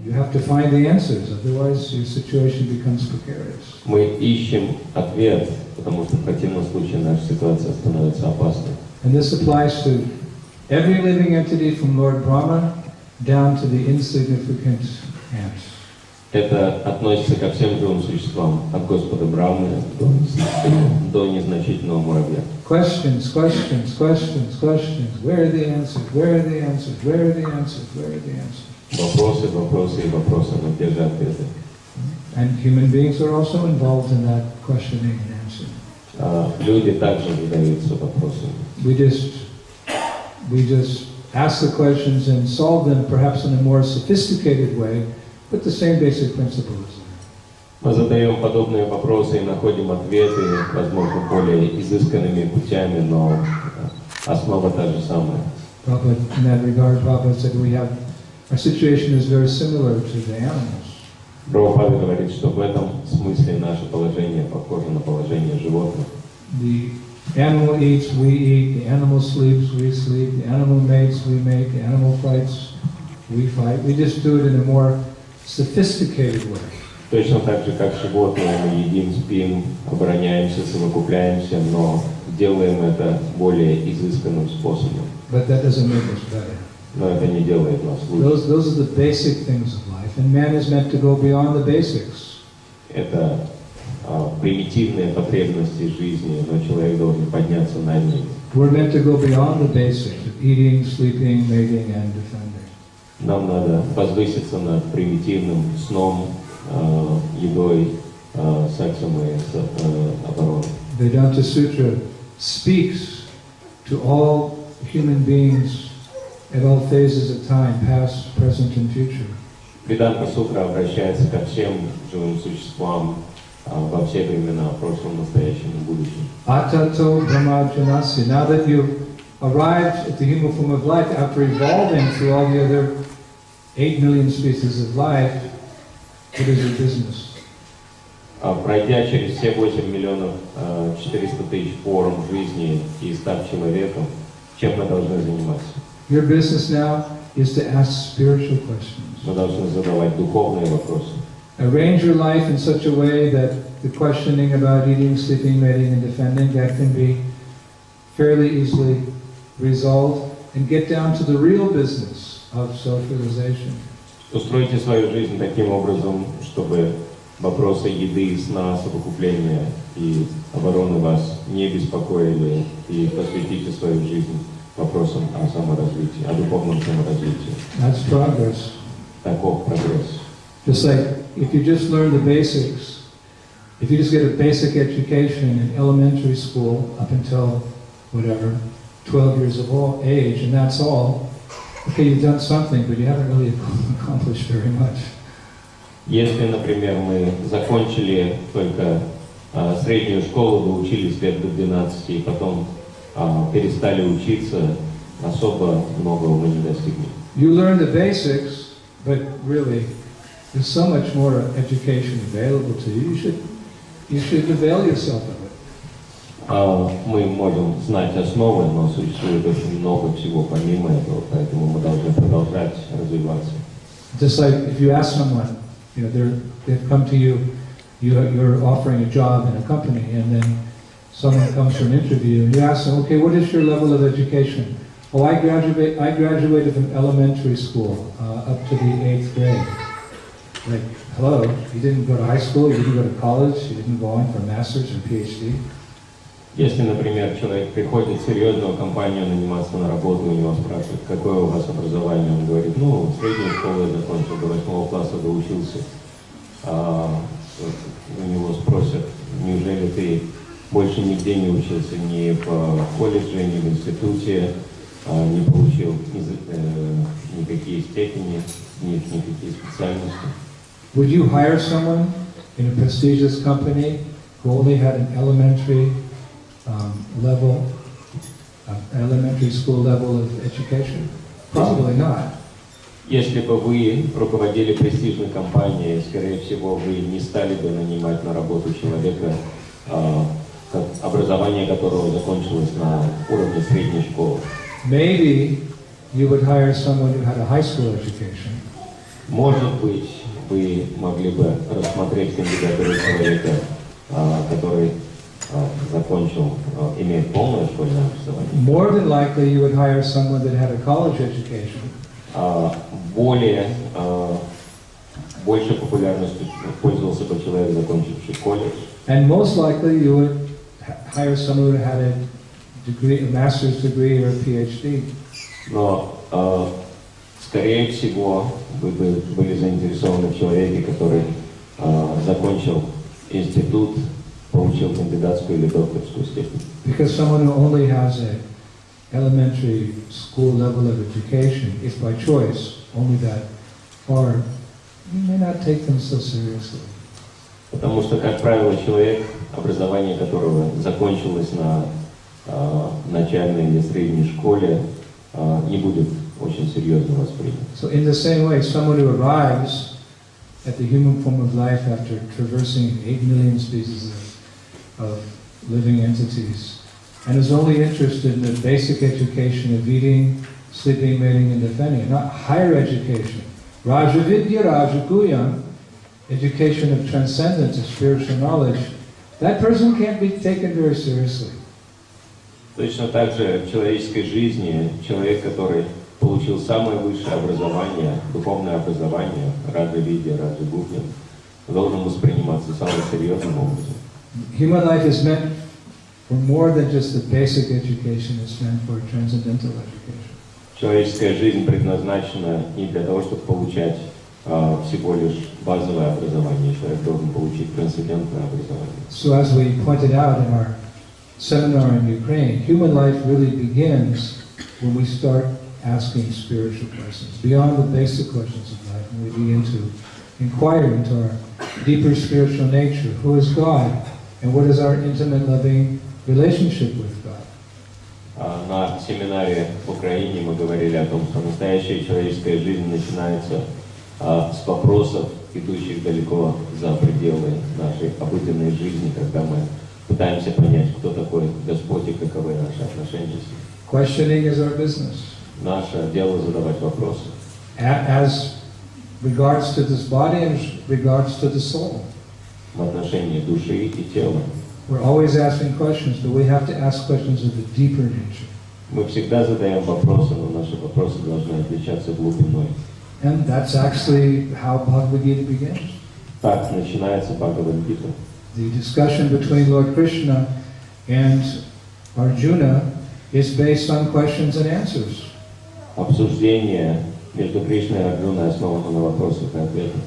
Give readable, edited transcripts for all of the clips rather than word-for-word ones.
You have to find the answers, otherwise your situation becomes precarious. Мы ищем ответ, потому что в противном случае наша ситуация становится опасной. And this applies to every living entity from Lord Brahma down to the insignificant ants. Это относится ко всем живым существам, от Господа Брахмы до незначительного муравья. Questions, questions, questions, questions. Where are the answers? Where are the answers? Where are the answers? Where are the answers? Вопросы, вопросы и вопросы, но где же ответы? And human beings are also involved in that questioning and answering. Люди также задаются вопросами. We just ask the questions and solve them perhaps in a more sophisticated way, but the same basic principle is there. Мы задаем подобные вопросы и находим ответы, возможно, более изысканными путями, но основа та же самая. Prabhupada, in that regard, Prabhupada said our situation is very similar to the animals. Прабхупада говорит, что в этом смысле наше положение похоже на положение животных. The animal eats, we eat. The animal sleeps, we sleep. The animal mates, we mate. The animal fights, we fight. We just do it in a more sophisticated way. Точно так же, как животные, мы едим, спим, обороняемся, совокупляемся, но делаем это более изысканным способом. But that doesn't make us better. Но это не делает нас лучше. Those are the basic things of life, and man is meant to go beyond the basics. Это примитивные потребности жизни, но человек должен подняться над ними. We're meant to go beyond the basics of eating, sleeping, mating, and defending. Нам надо возвыситься над примитивным сном, едой, сексом и обороной. Vedanta Sutra speaks to all human beings at all phases of time, past, present, and future. Веданта Сутра обращается ко всем живым существам во все времена, прошлом, настоящем и будущем. Atato brahmajanasya. Now that you've arrived at the human form of life after evolving through all the other 8 million species of life, what is your business? Пройдя через все 8 миллионов 400 тысяч форм жизни и став человеком, чем мы должны заниматься? Your business now is to ask spiritual questions. Мы должны задавать духовные вопросы. Arrange your life in such a way that the questioning about eating, sleeping, mating, and defending, that can be fairly easily resolved, and get down to the real business of self-realization. Устройте свою жизнь таким образом, чтобы вопросы еды, сна, совокупления и обороны вас не беспокоили, и посвятите свою жизнь вопросам о саморазвитии, о духовном саморазвитии. That's progress. Таков прогресс. Just like if you just learn the basics, if you just get a basic education in elementary school up until whatever, 12 years of age, and that's all, okay, you've done something, but you haven't really accomplished very much. Если, например, мы закончили только среднюю школу, доучились лет до 12, и потом перестали учиться, особо многого мы не достигнем. You learn the basics, but really, there's so much more education available to you. You should avail yourself of it. Мы можем знать основы, но существует очень много всего помимо этого, поэтому мы должны продолжать развиваться. Just like if you ask someone, you know, they've come to you, you're offering a job in a company, and then someone comes for an interview, and you ask them, okay, what is your level of education? Oh, I graduated from elementary school up to the 8th grade. Like, hello, you didn't go to high school, you didn't go to college, you didn't go on for a master's or PhD. Если, например, человек приходит в серьезную компанию наниматься на работу, у него спрашивают, какое у вас образование, он говорит, ну, среднюю школу я закончил, до 8 класса доучился. У него спросят, неужели ты больше нигде не учился, ни в колледже, ни в институте, не получил никакие степени, никакие специальности? Would you hire someone in a prestigious company who only had an elementary school level of education? Probably not. Если бы вы руководили престижной компанией, скорее всего, вы не стали бы нанимать на работу человека, образование которого закончилось на уровне средней школы. Maybe you would hire someone who had a high school education, Может быть, вы могли бы рассмотреть кандидатуру человека, который закончил, имеет полное школьное образование. More than likely, you would hire someone that had a college education. Больше популярностью пользовался бы человек, закончивший колледж. And most likely, you would hire someone who had a degree, a master's degree or a PhD. Но, скорее всего, вы бы были заинтересованы в человеке, который закончил институт, получил кандидатскую или докторскую степень. Because someone who only has a elementary school level of education, if by choice, only that far, you may not take them so seriously. Потому что, как правило, человек, образование которого закончилось на начальной или средней школе, не будет очень серьезно воспринят. So in the same way, someone who arrives at the human form of life after traversing 8 million species of living entities and is only interested in the basic education of eating, sleeping, mating, and defending, not higher education. Raja Vidya, Raja Guyam, education of transcendence, of spiritual knowledge, that person can't be taken very seriously. Точно так же в человеческой жизни человек, который получил самое высшее образование, духовное образование, Раджа Видья, Раджа Гугьям, должен восприниматься самым серьезным образом. Human life is meant for more than just the basic education, it's meant for transcendental education. Человеческая жизнь предназначена не для того, чтобы получать всего лишь базовое образование. Человек должен получить трансцендентное образование. So as we pointed out in our seminar in Ukraine, human life really begins when we start asking spiritual questions, beyond the basic questions of life, and we begin to inquire into our deeper spiritual nature. Who is God? And what is our intimate, loving relationship with God? На семинаре в Украине мы говорили о том, что настоящая человеческая жизнь начинается с вопросов, идущих далеко за пределы нашей обыденной жизни, когда мы пытаемся понять, кто такой Господь и каковы наши отношения с Ним. Questioning is our business. Наше дело задавать вопросы. As regards to this body and regards to the soul. В отношении души и тела. We're always asking questions, but we have to ask questions of the deeper nature. Мы всегда задаем вопросы, но наши вопросы должны отличаться глубиной. And that's actually how Bhagavad Gita begins. Так начинается Бхагавад-гита. The discussion between Lord Krishna and Arjuna is based on questions and answers. Обсуждение между Кришной и Арджуной основано на вопросах и ответах.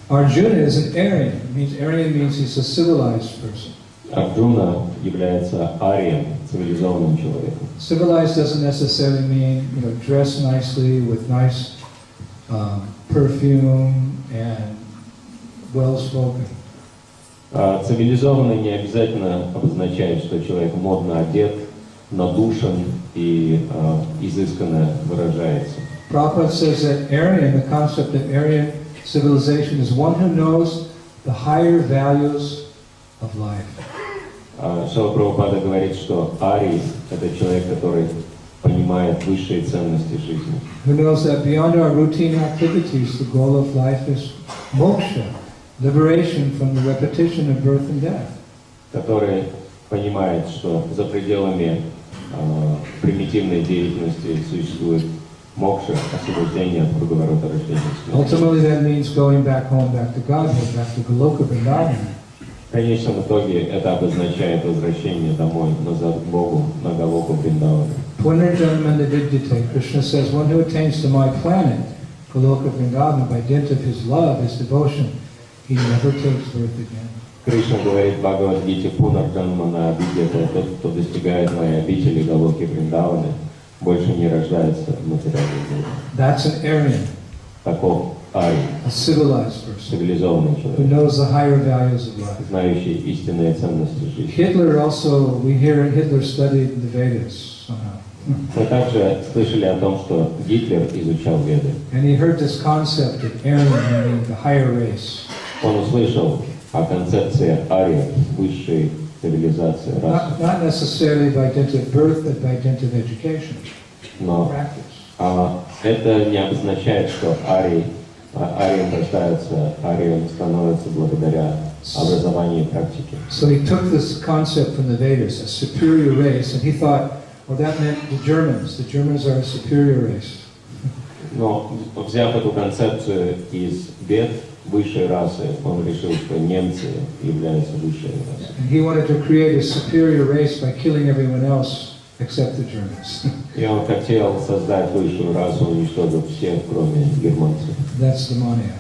Arjuna is an Aryan. Aryan means he's a civilized person. Арджуна является арием, цивилизованным человеком. Civilized doesn't necessarily mean, dress nicely with nice perfume and well-spoken. Цивилизованный не обязательно обозначает, что человек модно одет, надушен и изысканно выражается. Prabhupada says that Aryan, the concept of Aryan civilization, is one who knows the higher values of life. Шрила Прабхупада говорит, что арий – это человек, который понимает высшие ценности жизни. Who knows that beyond our routine activities, the goal of life is moksha, liberation from the repetition of birth and death. Который понимает, что за пределами примитивной деятельности существует мокша, освобождение от круговорота рождения. Ultimately, that means going back home, back to Godhead, back to Goloka Vrindavan. В конечном итоге это обозначает возвращение домой, назад к Богу, на Галоку Вриндавана. Punarjanma Nividyate, Krishna says, one who attains to my planet, Goloka Vrindavan, by dint of his love, his devotion, he never takes birth again. Кришна говорит в Бхагавад-гите: Пунарджанмана Видьята, тот, кто достигает моей обители Галоки Вриндаваны, больше не рождается в материальной мире. That's an Aryan. Таков арий, A civilized person цивилизованный who человек, knows the higher values of life. знающий истинные ценности жизни. Hitler also, we hear Hitler studied the Vedas somehow. Мы также слышали о том, что Гитлер изучал Веды. And he heard this concept of Aryan, meaning the higher race. Он услышал о концепции ариев, высшей цивилизации, расы. Not necessarily by dint of birth, but by dint of education, Но practice. Это не обозначает, что арием рождаются, арием становятся благодаря образованию и практике. So he took this concept from the Vedas, a superior race, and he thought, well, that meant the Germans. The Germans are a superior race. Но, взяв эту концепцию из Вед, высшей расы, он решил, что немцы являются высшей расой. And he wanted to create a superior race by killing everyone else except the Germans. И он хотел создать высшую расу, уничтожив всех, кроме германцев. That's demoniac.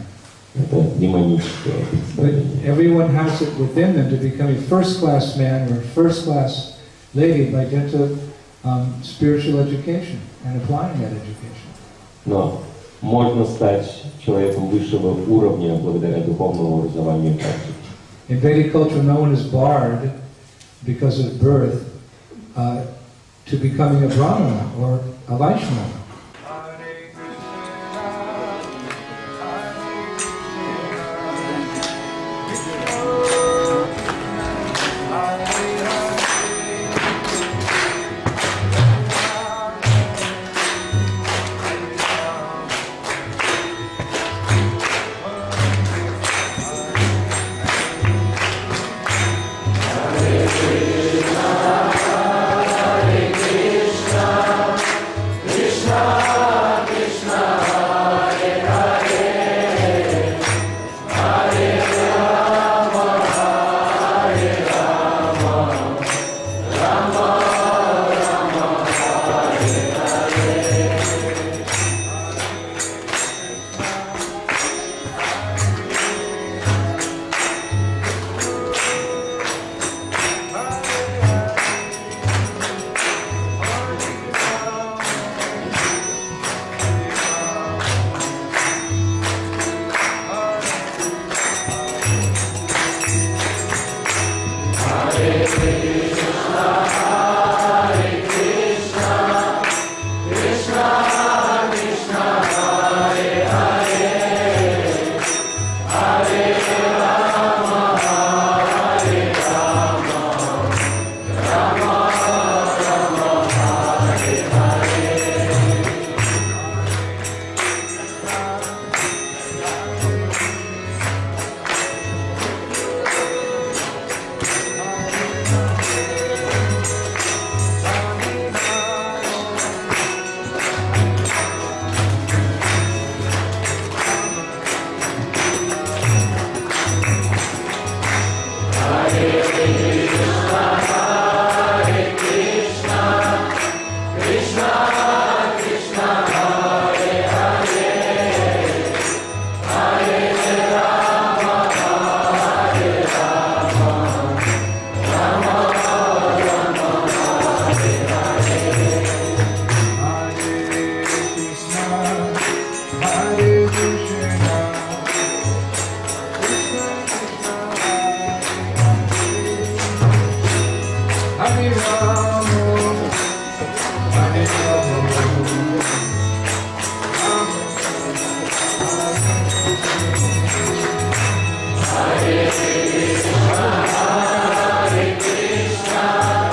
Это демоническое But представление. everyone has it within them to become a first-class man or a first-class lady by dint of spiritual education and applying that education. Но можно стать человеком высшего уровня благодаря духовному образованию и практике. In Vedic culture, no one is barred because of birth to becoming a Brahmana or a Vaishnava. Hare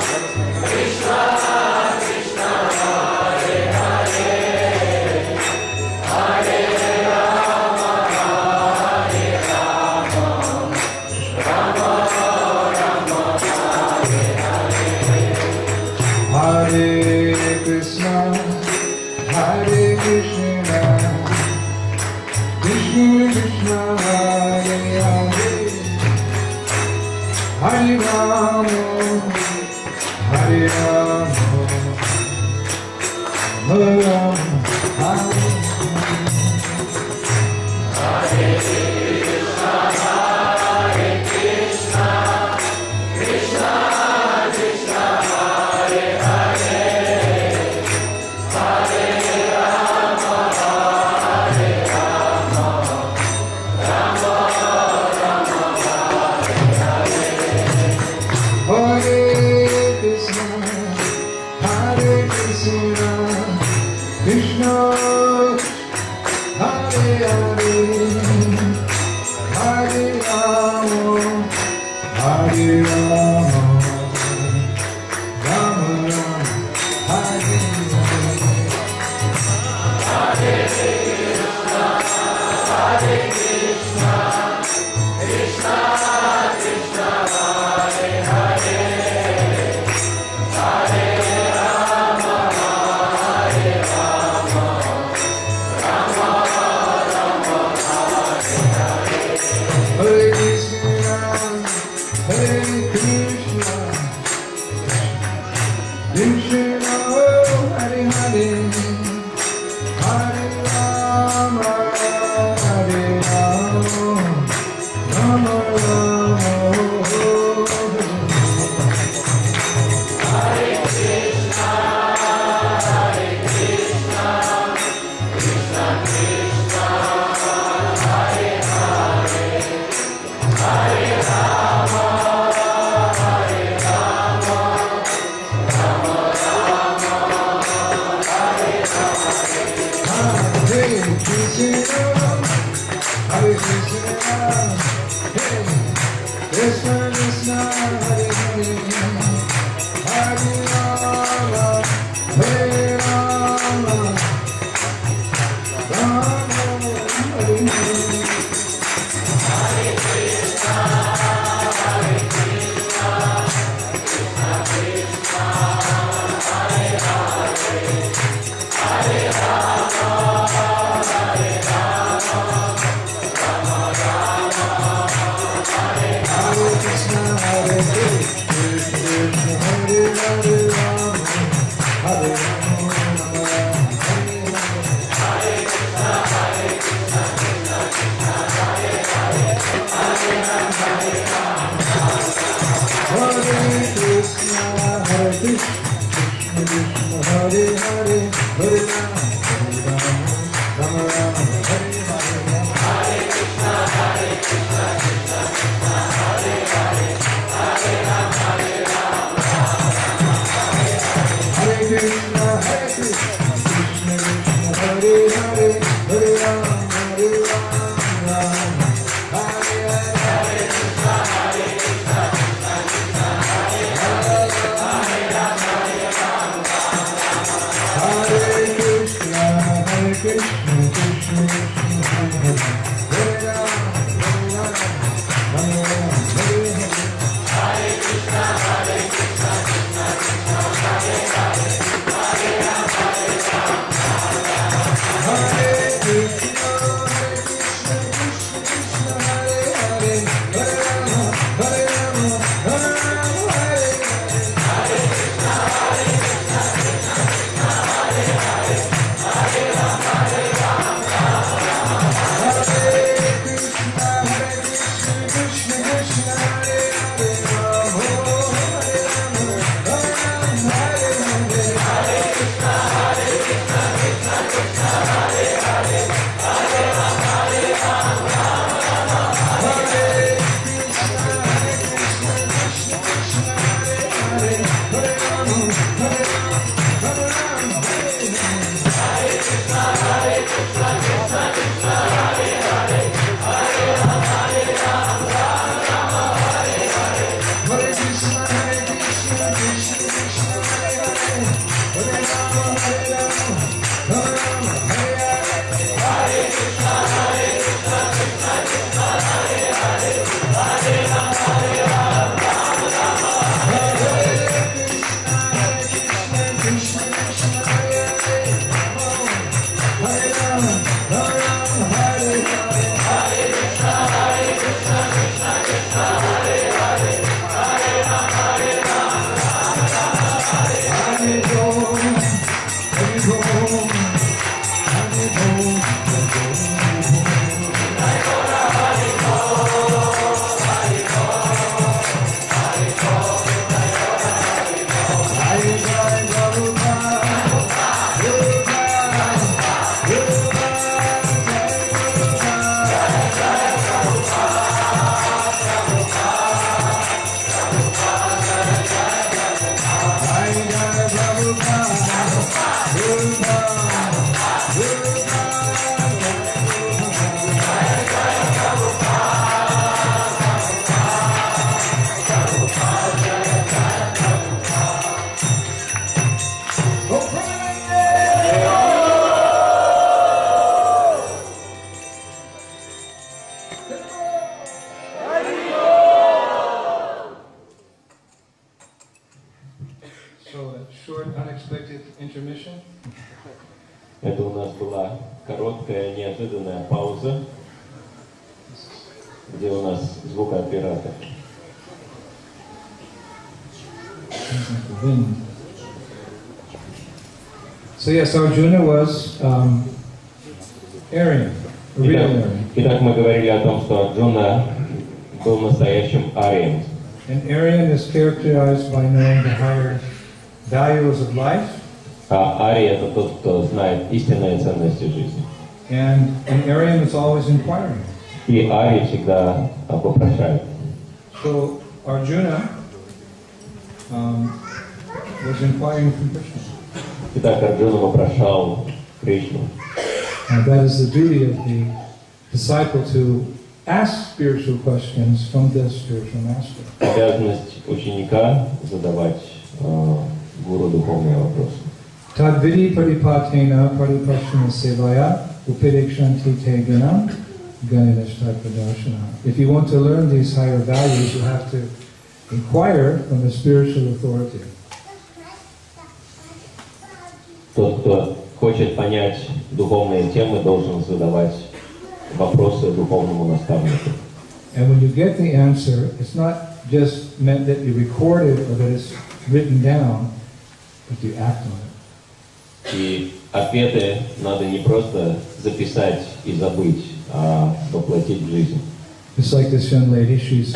Это у нас была короткая, неожиданная пауза, где у нас звукооператор. So yes, Arjuna was Aryan, a real Aryan. Итак, мы говорили о том, что Арджуна был настоящим арием. An Aryan is characterized by knowing the higher values of life. А Ария — это тот, кто знает истинные ценности жизни. And an Aryan is always inquiring. И Ария всегда вопрошает. So Arjuna was inquiring from Krishna. Итак, Арджуна вопрошал Кришну. And that is the duty of the disciple to ask spiritual questions from the spiritual master. Обязанность ученика задавать гуру духовные вопросы. Tadvidi paripatena paripashana sevaya upidikshanti te ganam ganidashtapadashana. If you want to learn these higher values, you have to inquire from the spiritual authority. Тот, кто хочет понять духовные темы, должен задавать вопросы духовному наставнику. And when you get the answer, it's not just meant that you record it or that it's written down, but you act on it. И ответы надо не просто записать и забыть, а воплотить в жизнь. Just like this young lady, she's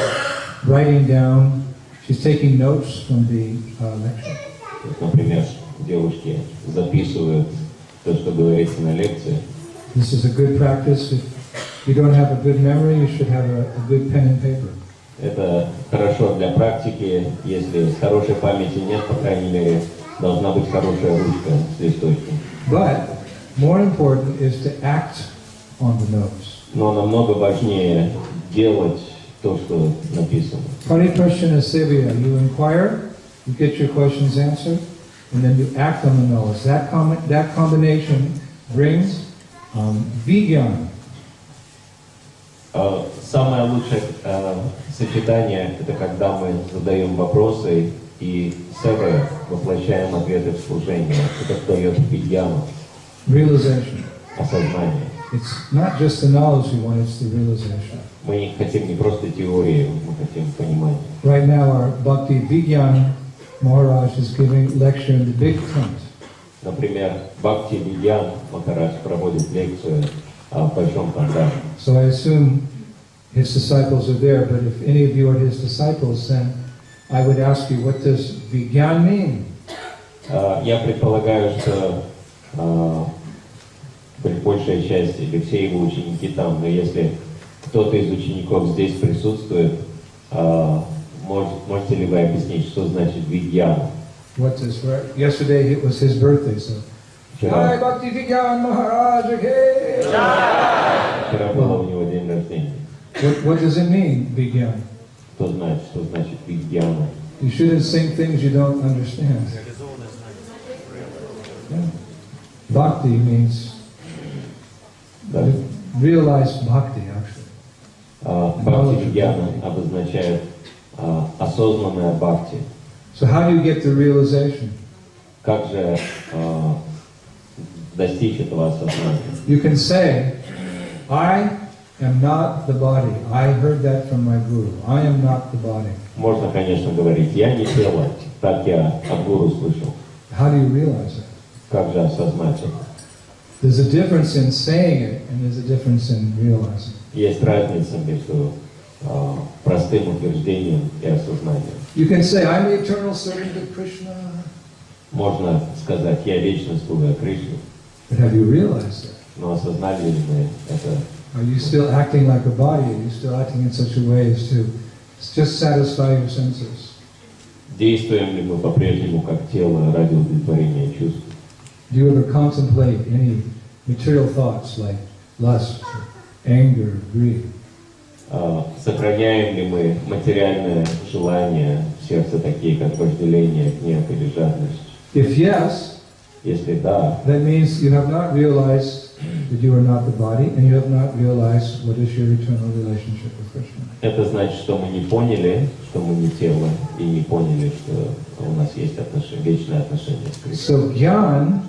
writing down, she's taking notes from the lecture. Например, девушки записывают то, что говорится на лекции. This is a good practice. If you don't have a good memory, you should have a good pen and paper. Это хорошо для практики. Если хорошей памяти нет, по крайней мере, должна быть хорошая ручка с листочком. But more important is to act on the notes. Но намного важнее делать то, что написано. Paripashana sevaya, you inquire, you get your questions answered, and then you act on the knowledge. That combination brings vigyan. Самое лучшее сочетание – это когда мы задаем вопросы и себя воплощаем ответы в служение. Это дает vigyan, Realization. осознание. It's not just the knowledge we want, it's the realization. Мы хотим не просто теорию, мы хотим понимания. Right now our Bhakti Vigyan Maharaj is giving lecture in the big tent. Например, Бхакти Видьян Махарадж проводит лекцию в большом конце. So I assume his disciples are there, but if any of you are his disciples, then I would ask you, what does Vigyan mean? Я предполагаю, что большая часть или все его ученики там, но если кто-то из учеников здесь присутствует, можете ли вы объяснить, что значит Видьян? What does, yesterday it was his birthday, so Jai Bhakti Vigyan Maharaj Ki! Вчера было у него день рождения. What does it mean, Vigyan? Кто знает, что значит Видьяна? You shouldn't sing things you don't understand. Yeah. Bhakti means realized bhakti, actually. Бхакти Видьяна обозначает осознанное бхакти. So how do you get the realization? Как же достичь этого осознания? You can say, I am not the body. I heard that from my guru. I am not the body. Можно, конечно, говорить, я не тело, так я от гуру слышал. How do you realize it? Как же осознать это? There's a difference in saying it and there's a difference in realizing. Есть разница между простым утверждением и осознанием. You can say, I'm the eternal servant of Krishna. Можно сказать, я вечно слуга Кришны, But have you realized it? но осознали ли мы это? Are you still acting like a body? Are you still acting in such a way as to just satisfy your senses? Действуем ли мы по-прежнему как тело ради удовлетворения чувств? Do you ever contemplate any material thoughts like lust, anger, greed? Сохраняем ли мы материальные желания в сердце, такие как вожделение, гнев или жадность? If yes, Если да, that means you have not realized that you are not the body, and you have not realized what is your eternal relationship with Krishna. это значит, что мы не поняли, что мы не тело, и не поняли, что у нас есть вечное отношение с Кришной. So gyan,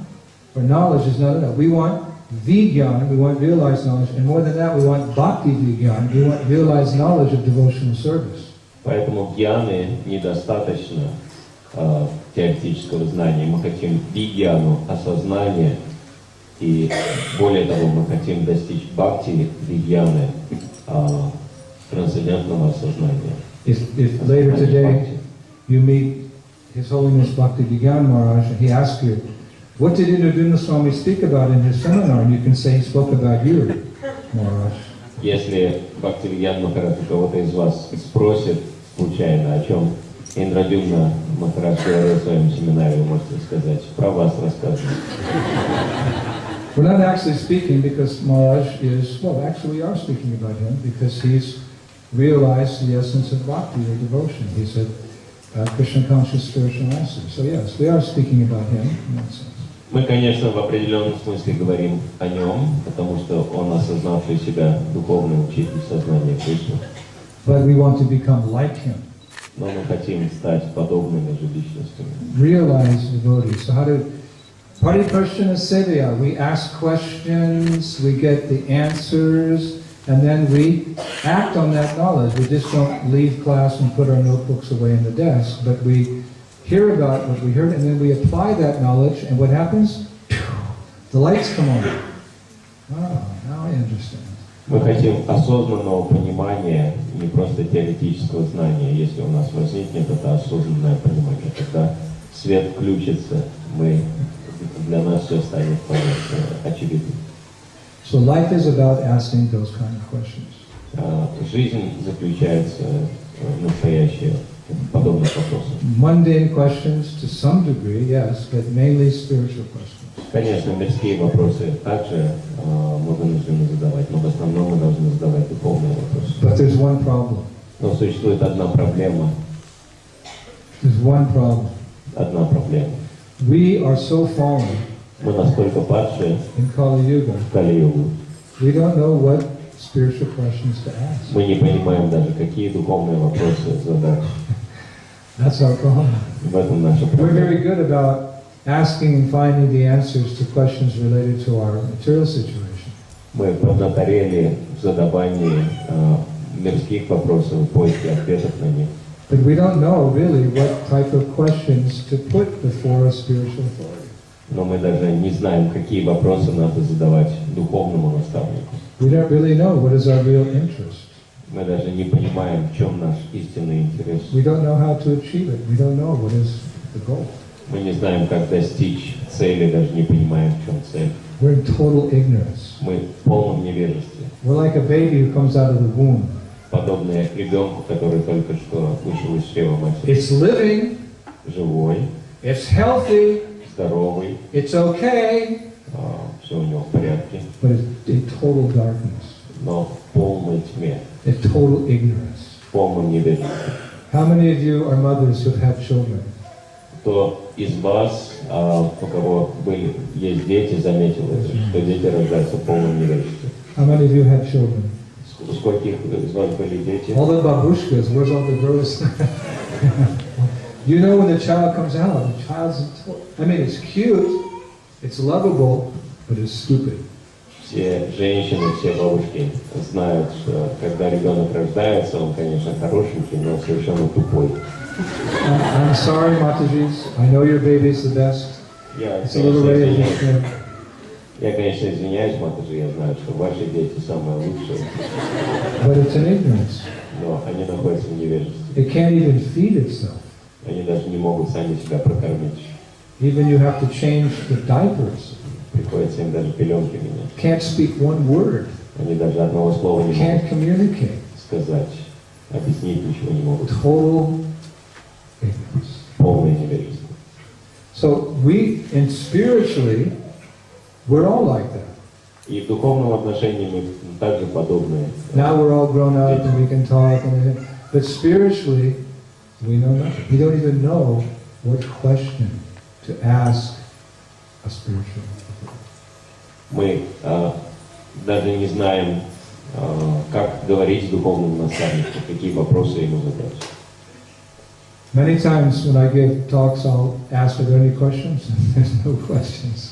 or knowledge, is not enough. We want vigyan, we want realized knowledge, and more than that, we want bhakti vigyan, we want realized knowledge of devotional service. Поэтому гьяны недостаточно теоретического знания. Мы хотим vigяну, осознания, и более того, мы хотим достичь бхакти vigяны, трансцендентного осознания. If later today you meet His Holiness Bhakti Vigyan Maharaj and he asks you, what did Inder Swami speak about in his seminar? And you can say he spoke about you, Maharaj. Если Бхакти Vigyan Махарадж у кого-то из вас спросит случайно, о чем Индрадьюмна Махарадж говорил в своем семинаре, вы можете сказать, про вас рассказывать. We're not actually speaking because Maharaj is, well, actually we are speaking about him because he's realized the essence of bhakti or devotion. He's a Krishna conscious spiritual master. So yes, we are speaking about him in that sense. Мы, конечно, в определенном смысле говорим о нем, потому что он осознавший себя духовный учитель сознания Кришны. But we want to become like him. Но мы хотим стать подобными же личностями. Realize devotee. So how to Pariprasthana Sevaya, we ask questions, we get the answers, and then we act on that knowledge. We just don't leave class and put our notebooks away in the desk, but we hear about what we heard, and then we apply that knowledge, and what happens? The lights come on. Oh, now I understand. Мы хотим осознанного понимания, не просто теоретического знания. Если у нас возникнет это осознанное понимание, когда свет включится, для нас все станет очевидным. So life is about asking those kind of questions. Жизнь заключается в настоящее подобных вопросов. Mundane questions to some degree, yes, but mainly spiritual questions. Конечно, мирские вопросы также мы вынуждены задавать, но в основном мы должны задавать духовные вопросы. But there's one problem. Но существует одна проблема. There's one problem. Одна проблема. We are so fallen. Мы настолько падшие in Kali Yuga. В Кали-югу. We don't know what spiritual questions to ask. Мы не понимаем даже, какие духовные вопросы задать. That's our problem. В этом наша проблема. We're very good about asking and finding the answers to questions related to our material situation. Мы поднаторели в задавании мирских вопросов, в поиске ответов на них. But we don't know really what type of questions to put before a spiritual authority. Но мы даже не знаем, какие вопросы надо задавать духовному наставнику. We don't really know what is our real interest. Мы даже не понимаем, в чем наш истинный интерес. We don't know how to achieve it. We don't know what is the goal. Мы не знаем, как достичь цели, даже не понимаем, в чем цель. We're in total ignorance. Мы в полном невежестве. We're like a baby who comes out of the womb. Подобные ребенку, который только что вышел из чрева матери. It's living. Живой. It's healthy. Здоровый. It's okay. Все у него в порядке. But it's in total darkness. Но в полной тьме. In total ignorance. В полном невежестве. How many of you are mothers who have children? Кто из вас, у кого есть дети, заметил это, что дети рождаются в полном невежестве? How many of you have children? У скольких из вас были дети? All the babushkas, where's all the girls? You know when the child comes out, the child's, I mean, it's cute, it's lovable, but it's stupid. Все женщины, все бабушки знают, что когда ребенок рождается, он, конечно, хорошенький, но совершенно тупой. I'm sorry, Matajis. I know your baby's the best. It's a little late. Я, конечно, извиняюсь, Матаджи, я знаю, что ваши дети самые лучшие. But it's an ignorance. Но они находятся в невежестве. It can't even feed itself. Они даже не могут сами себя прокормить. Even you have to change the diapers. Приходится им даже пеленки менять. Can't speak one word. Они даже одного слова не Can't могут communicate. сказать, объяснить ничего не могут. Total ignorance. Полное невежество. So we, and spiritually, we're all like that. И в духовном отношении мы также подобные. Now we're all grown up and we can talk and everything. But spiritually, we know nothing. We don't even know what question to ask a spiritual authority. Мы даже не знаем, как говорить с духовным наставником, какие вопросы ему задать. Many times when I give talks, I'll ask, are there any questions? There's no questions.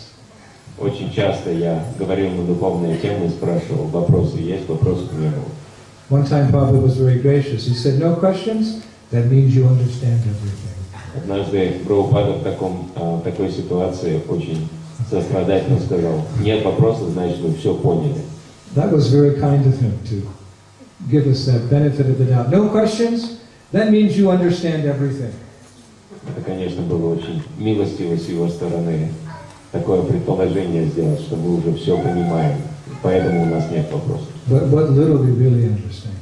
Очень часто я говорил на духовные темы и спрашивал, вопросы есть, вопросов не было. One time Prabhupada was very gracious. He said, no questions? That means you understand everything. Однажды Прабхупада в такой ситуации очень сострадательно сказал, нет вопросов, значит вы все поняли. That was very kind of him to give us that benefit of the doubt. No questions? That means you understand everything. Это, конечно, было очень милостиво с его стороны, такое предположение сделать, что мы уже все понимаем, поэтому у нас нет вопросов. But what little we really understand.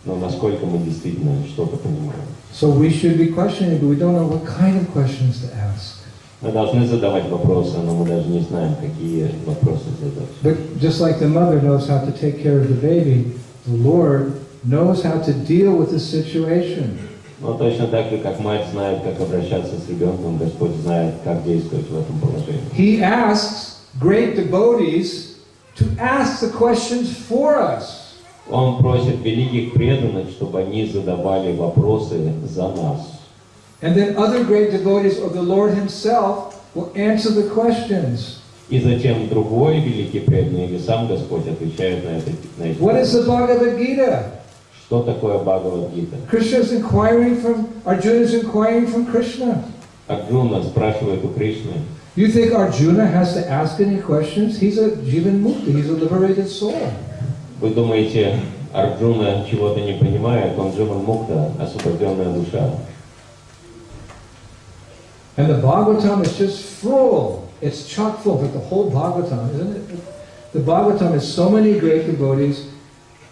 Но насколько мы действительно что-то понимаем. So we should be questioning, but we don't know what kind of questions to ask. Мы должны задавать вопросы, но мы даже не знаем, какие вопросы задать. But just like the mother knows how to take care of the baby, the Lord knows how to deal with the situation. Но точно так же, как мать знает, как обращаться с ребенком, Господь знает, как действовать в этом положении. He asks great devotees to ask the questions for us. Он просит великих преданных, чтобы они задавали вопросы за нас. And then other great devotees or the Lord Himself will answer the questions. И затем другой великий преданный или сам Господь отвечает на эти What is the вопросы. Bhagavad Gita? Что такое Бхагавад-гита? Krishna is inquiring from, Arjuna is inquiring from Krishna. Арджуна спрашивает у Кришны. You think Arjuna has to ask any questions? He's a Jivan Mukta, he's a liberated soul. Вы думаете, Арджуна чего-то не понимает, он Дживан Мукта, освобожденная душа. And the Bhagavatam is just full. It's chock full, but the whole Bhagavatam, isn't it? The Bhagavatam is so many great devotees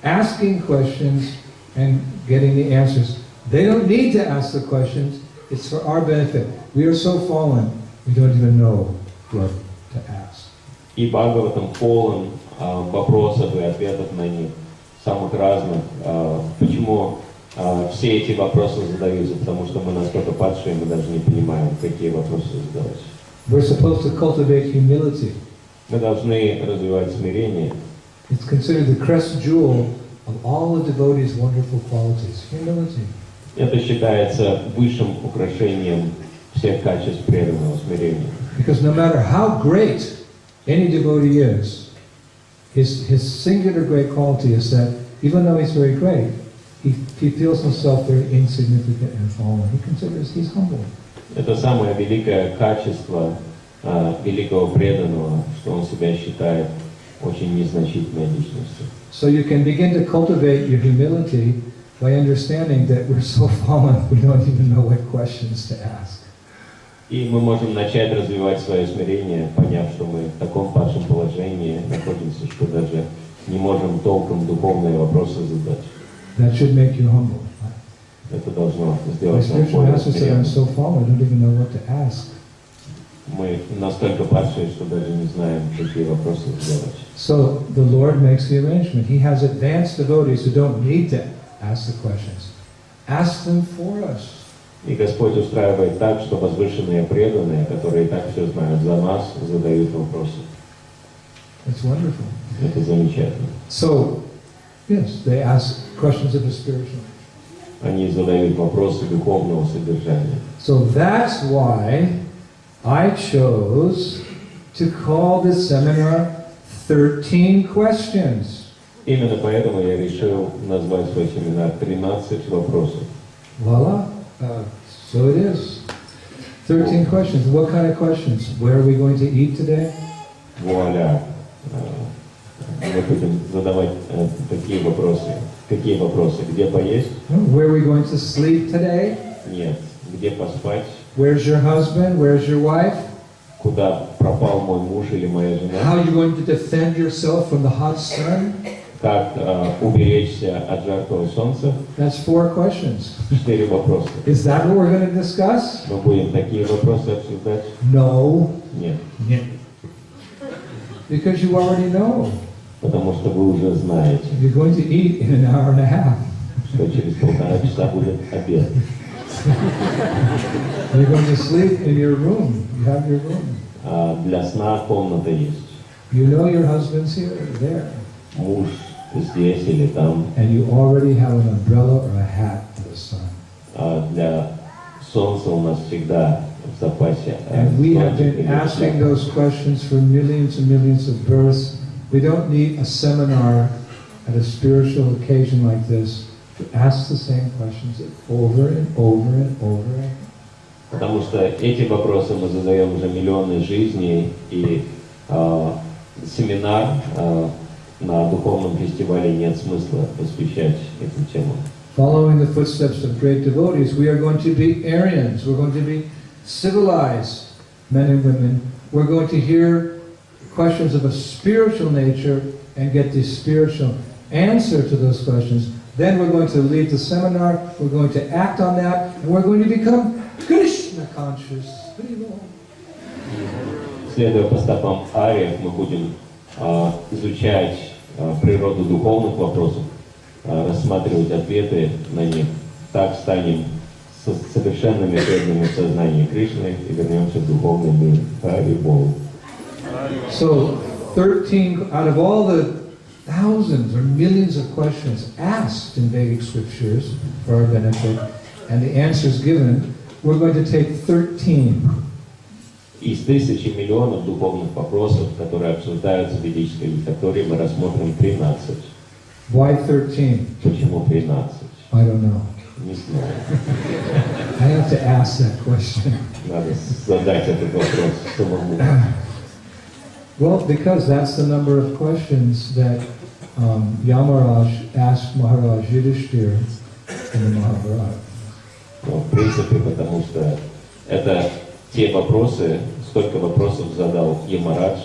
asking questions and getting the answers. They don't need to ask the questions. It's for our benefit. We are so fallen, we don't even know what to ask. И Бхагаватам полон вопросов и ответов на них, самых разных. Почему все эти вопросы задаются? Потому что мы настолько падшие, мы даже не понимаем, какие вопросы задавать. We're supposed to cultivate humility. Мы должны развивать смирение. It's considered the crest jewel of all the devotees' wonderful qualities. Humility. Это считается высшим украшением всех качеств преданного смирения. Because no matter how great any devotee is, his singular great quality is that even though he's very great, he feels himself very insignificant and fallen. He considers he's humble. Это самое великое качество великого преданного, что он себя считает очень незначительной личностью. So you can begin to cultivate your humility by understanding that we're so fallen, we don't even know what questions to ask. И мы можем начать развивать свое смирение, поняв, что мы в таком падшем положении находимся, что даже не можем толком духовные вопросы задать. That should make you humble. Это должно My сделать нас spiritual более master said, I'm смиренными. so fallen, I don't even know what to ask. Мы настолько падшие, что даже не знаем, какие вопросы задавать. So the Lord makes the arrangement. He has advanced devotees who don't need to ask the questions. Ask them for us. И Господь устраивает так, что возвышенные преданные, которые и так все знают за нас, задают вопросы. It's wonderful. Это замечательно. So, yes, they ask questions of the spiritual. Они задают вопросы духовного содержания. So that's why I chose to call this seminar 13 questions. Именно поэтому я решил назвать свой семинар «13 вопросов». Voila. So it is. 13 questions. What kind of questions? Where are we going to eat today? Вуаля. Мы будем задавать такие вопросы. Какие вопросы? Где поесть? Where are we going to sleep today? Нет. Где поспать? Where's your husband? Where's your wife? Куда пропал мой муж или моя How жена? are you going to defend yourself from the hot sun? Как уберечься от жаркого солнца? That's 4 questions. 4 вопроса. Is that what we're going to discuss? Мы будем такие вопросы обсуждать? No. Нет. Because you already know. Потому что вы уже знаете, You're going to eat in an hour and a half. что через 1,5 часа будет обед. You're going to sleep in your room. You have your room. Для сна комната есть. You know your husband's here, there. Муж здесь или там. And you already have an umbrella or a hat for the sun. Для солнца у нас всегда в запасе. And we have зонтик been или asking шляпа. those questions for millions and millions of births. We don't need a seminar at a spiritual occasion like this to ask the same questions over and over and over again. Потому что эти вопросы мы задаем уже миллионы жизней, и семинар на духовном фестивале нет смысла посвящать этим темам. Following the footsteps of great devotees, we are going to be Aryans. We're going to be civilized men and women. We're going to hear questions of a spiritual nature and get the spiritual answer to those questions. Then we're going to lead the seminar, we're going to act on that, and we're going to become Krishna conscious. Следуя по стопам ариев, мы будем изучать природу духовных вопросов, рассматривать ответы на них. Так станем совершенными преданными в сознании Кришны и вернемся в духовный мир. Хари-бол. So 13, out of all the thousands or millions of questions asked in Vedic scriptures for our benefit, and the answers given, we're going to take 13. Из тысячи миллионов духовных вопросов, которые обсуждаются в ведической литературе, мы рассмотрим 13. Why 13? Почему 13? I don't know. Не знаю. I have to ask that question. Надо задать этот вопрос самому. Well, because that's the number of questions that Yamaraj asked Maharaj Yudhishthira in the Mahabharata. Ну, в принципе, потому что это те вопросы, сколько вопросов задал Ямарадж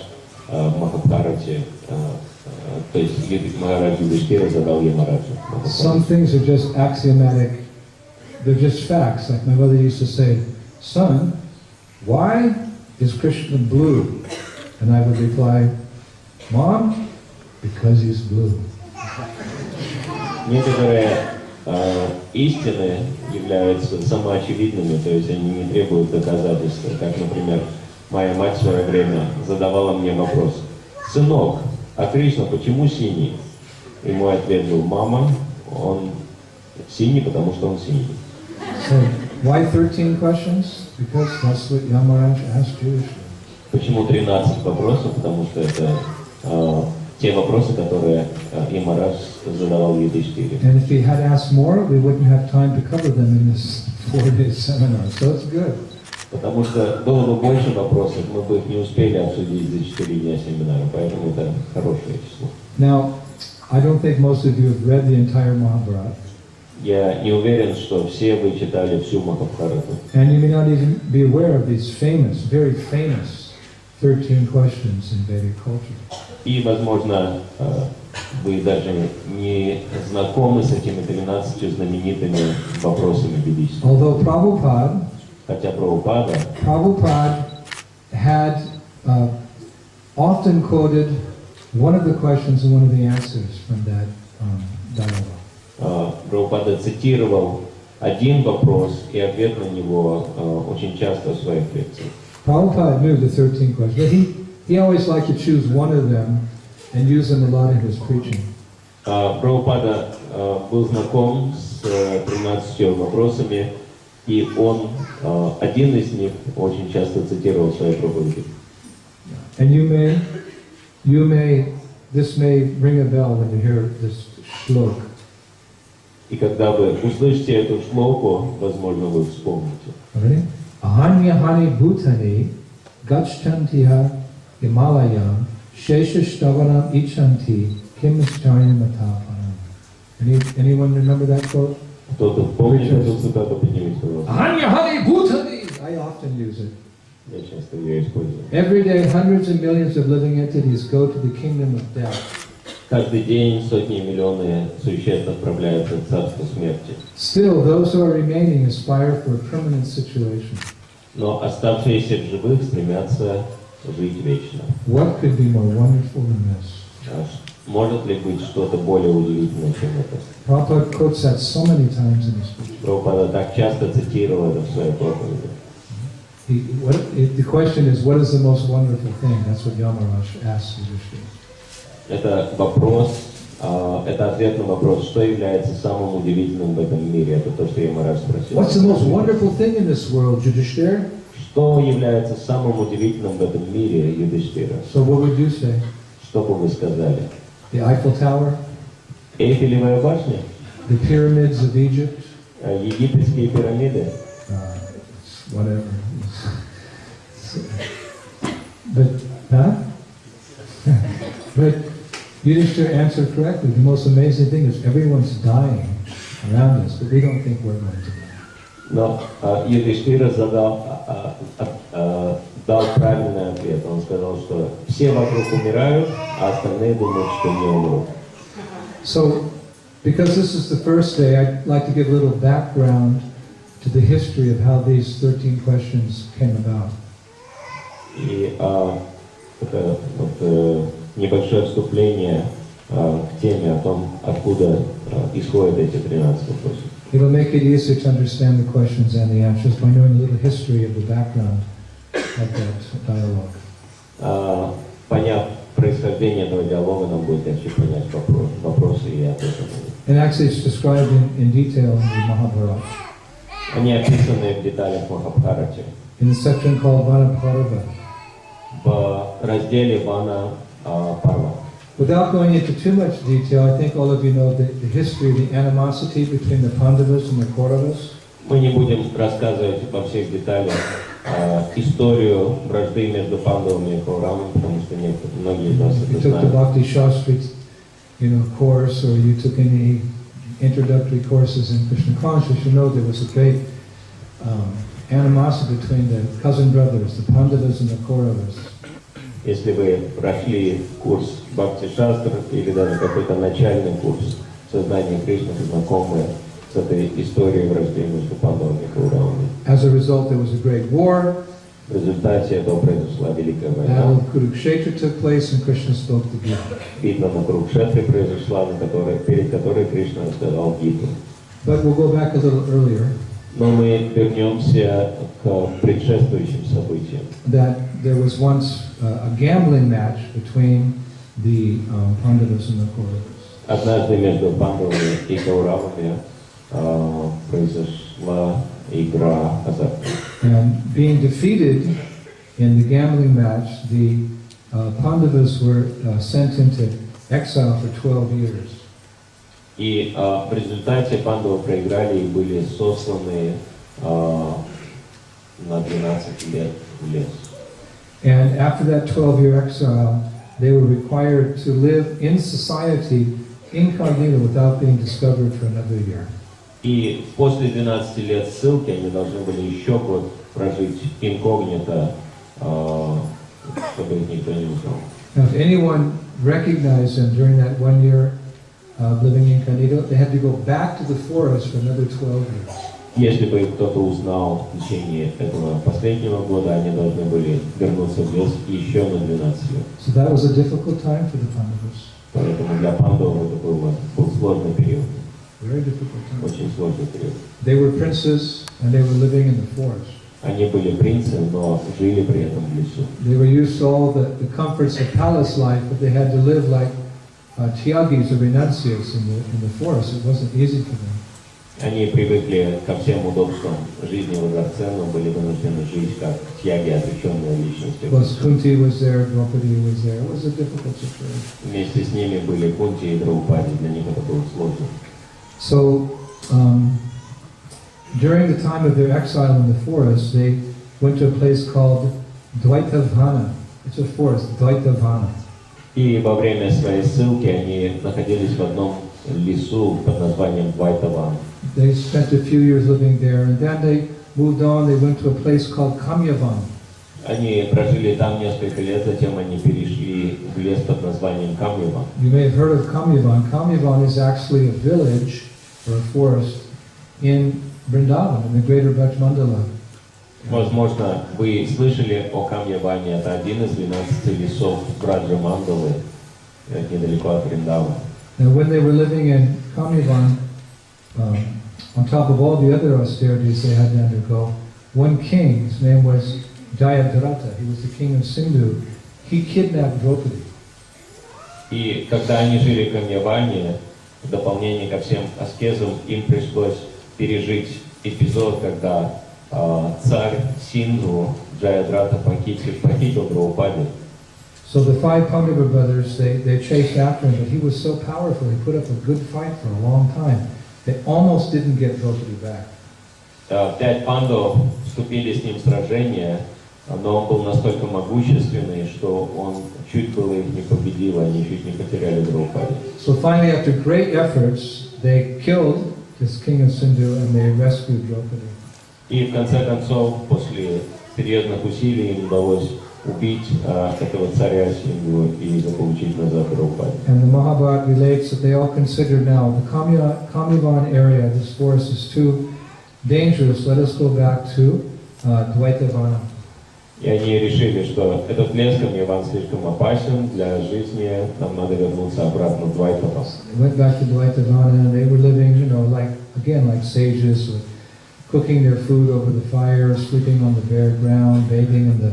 в Махабхарате, то есть Махарадж Юдхиштира задал Ямараджу. Some things are just axiomatic, they're just facts. Like my mother used to say, son, why is Krishna blue? And I would reply, Mom, because he's blue. Некоторые истины являются самоочевидными, то есть они не требуют доказательства. Как, например, моя мать в свое время задавала мне вопрос: «Сынок, а Кришна почему синий?» И мой ответ был: «Мама, он синий, потому что он синий». So, why 13 questions? Because that's what Yamaraj asked Yudhishthira. Почему 13 вопросов? Потому что это те вопросы, которые Ямарадж задавал Юдхиштире. And if he had asked more, we wouldn't have time to cover them in this 4-day seminar. So it's good. Потому что было бы больше вопросов, мы бы их не успели обсудить за 4 дня семинара, поэтому это хорошее число. Now, I don't think most of you have read the entire Mahabharata. Я не уверен, что все вы читали всю Махабхарату. And you may not even be aware of these famous, very famous 13 questions in Vedic culture. И, возможно, вы даже не знакомы с этими 13 знаменитыми вопросами ведическими. Although Prabhupada Хотя Прабхупада had often quoted one of the questions and one of the answers from that dialogue. Прабхупада цитировал один вопрос и ответ на него очень часто в своих лекциях. Prabhupada knew the 13 questions, but he always liked to choose one of them and use them a lot in his preaching. Прабхупада был знаком с 13 вопросами, и он один из них очень часто цитировал в своей проповеди. And this may ring a bell when you hear this shlok. И когда вы услышите эту шлоку, возможно, вы вспомните. Ready? Ahanyahani bhutani gachantiha Himalayam sheshashtavanam ichanti kimischaryam atapanam. Anyone remember that quote? Кто-то помнит эту цитату, поднимите, пожалуйста. Ahanyahani bhutani! I often use it. Я часто ее использую. Every day hundreds of millions of living entities go to the kingdom of death. Каждый день сотни и миллионы существ отправляются в царство смерти. Still, those who are remaining aspire for a permanent situation. Но оставшиеся в живых стремятся жить вечно. What could be more wonderful than this? Может ли быть что-то более удивительное, чем это? Prabhupada quotes that so many times in his speech. Прабхупада так часто цитировал это в своей проповеди. The question is, what is the most wonderful thing? That's what Yamaraj asks Yudhishthira. Это вопрос, это ответ на вопрос, что является самым удивительным в этом мире. Это то, что Ямарадж спросил. What's the most wonderful thing in this world, Yudhishthira? Что является самым удивительным в этом мире, Юдхиштира? So what would you say? Что бы вы сказали? The Eiffel Tower? Эйфелевая башня? The pyramids of Egypt? Египетские пирамиды? Whatever. But Yudhishthira answered correctly. The most amazing thing is everyone's dying around us, but we don't think we're going to die. Но Юдхиштира дал правильный ответ. Он сказал, что все вокруг умирают, а остальные думают, что не умрут. So, because this is the first day, I'd like to give a little background to the history of how these 13 questions came about. И это вот, небольшое отступление к теме о том, откуда исходят эти 13 вопросов. It'll make it easier to understand the questions and the answers by knowing a little history of the background of that dialogue. Поняв происхождение этого диалога, нам будет легче понять вопросы и ответы. And actually it's described in detail in the Mahabharata. Они описаны в деталях Махабхарате. In the section called Vana Parva. В разделе Вана Парва. Without going into too much detail, I think all of you know the history of the animosity between the Pandavas and the Kauravas. Мы не будем рассказывать во всех деталях историю вражды между Пандавами и Кауравами, потому что многие из нас You это took the знают. Bhakti Shastri, course, or you took any introductory courses in Krishna consciousness, you know there was a great animosity between the cousin brothers, the Pandavas and the Kauravas. Если вы прошли курс Бхакти Шастр или даже какой-то начальный курс сознания Кришны, знакомы с этой историей вражды между Пандавами и Кауравами. As a result, there was a great war. В результате этого произошла Великая Battle война. of Kurukshetra took place and Krishna spoke the Gita. Битва на Курукшетре произошла, перед которой Кришна рассказал Гиту. But we'll go back a little earlier. Но мы вернемся к предшествующим событиям. That there was once a gambling match between the Pandavas and the Kauravas. Однажды между Пандавами и Кауравами произошла игра азартная. And being defeated in the gambling match, the Pandavas were sent into exile for 12 years. И в результате Пандавы проиграли и были сосланы на 12 лет в лес. And after that 12-year exile, they were required to live in society incognito without being discovered for another year. И после 12 лет ссылки они должны были еще год прожить инкогнито, чтобы их никто не узнал. Now, if anyone recognized them during that 1 year living incognito, they had to go back to the forest for another 12 years. Если бы кто-то узнал в течение этого последнего года, они должны были вернуться в лес еще на 12 лет. So that was a difficult time for the Pandavas. Поэтому для пандавов это был сложный период, Very difficult time. очень сложный период. They were princes and they were living in the forest. Они были принцы, но жили при этом в лесу. They were used to all the comforts of palace life, but they had to live like tyagis or renunciates in the forest. It wasn't easy for them. Они привыкли ко всем удобствам жизни во дворце, но были вынуждены жить как тьяги, отреченные личности. Plus Kunti was there, Draupadi was there. It was a difficult situation. Вместе с ними были Кунти и Драупади, для них это было сложно. So, during the time of their exile in the forest, they went to a place called Dvaitavana. It's a forest, Dvaitavana. И во время своей ссылки они находились в одном лесу под названием Двайтаван. They spent a few years living there, and then they moved on. They went to a place called Kamyavan. Они прожили там несколько лет, затем они перешли в лес под названием Камьяван. You may have heard of Kamyavan. Kamyavan is actually a village or a forest in Vrindavan, in the greater Braj Mandala. Возможно, вы слышали о Камьяване, это один из 12 лесов Браджа Мандалы, недалеко от Вриндавана. Now, when they were living in Kamyavan, on top of all the other austerities they had to undergo, one king, his name was Jayadratha, he was the king of Sindhu, he kidnapped Draupadi. И когда они жили в Камьяване, в дополнение ко всем аскезам, им пришлось пережить эпизод, когда царь Синду Джаядратха похитил Драупади. So the 5 Pandava brothers, they chased after him, but he was so powerful, he put up a good fight for a long time. They almost didn't get Draupadi back. 5 пандов вступили с ним в сражение, но он был настолько могущественный, что он чуть было их не победил, они чуть не потеряли Драупади. So finally, after great efforts, they killed this king of Sindhu and they rescued Draupadi. И в конце концов, после серьезных усилий, им удалось убить этого царя Синду и заполучить назад Драупади. And the Mahabharata relates that they all considered now the Kamyavan area, this forest is too dangerous, let us go back to Dvaitavana. И они решили, что этот лес Камьяван слишком опасен для жизни, нам надо вернуться обратно в Двайтаван. They went back to Dvaitavana and they were living, you know, like, again, like sages, with cooking their food over the fire, sleeping on the bare ground, bathing in the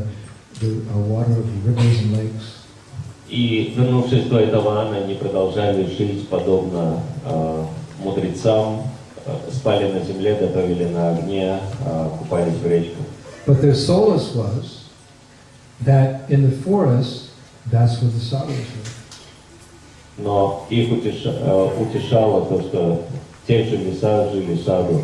water of the rivers and lakes. И, вернувшись в Двайтаван, они продолжали жить подобно мудрецам, спали на земле, готовили на огне, купались в речках. But their solace was that in the forest, that's where the sadhus were. Но их утешало то, что в тех же лесах жили саду.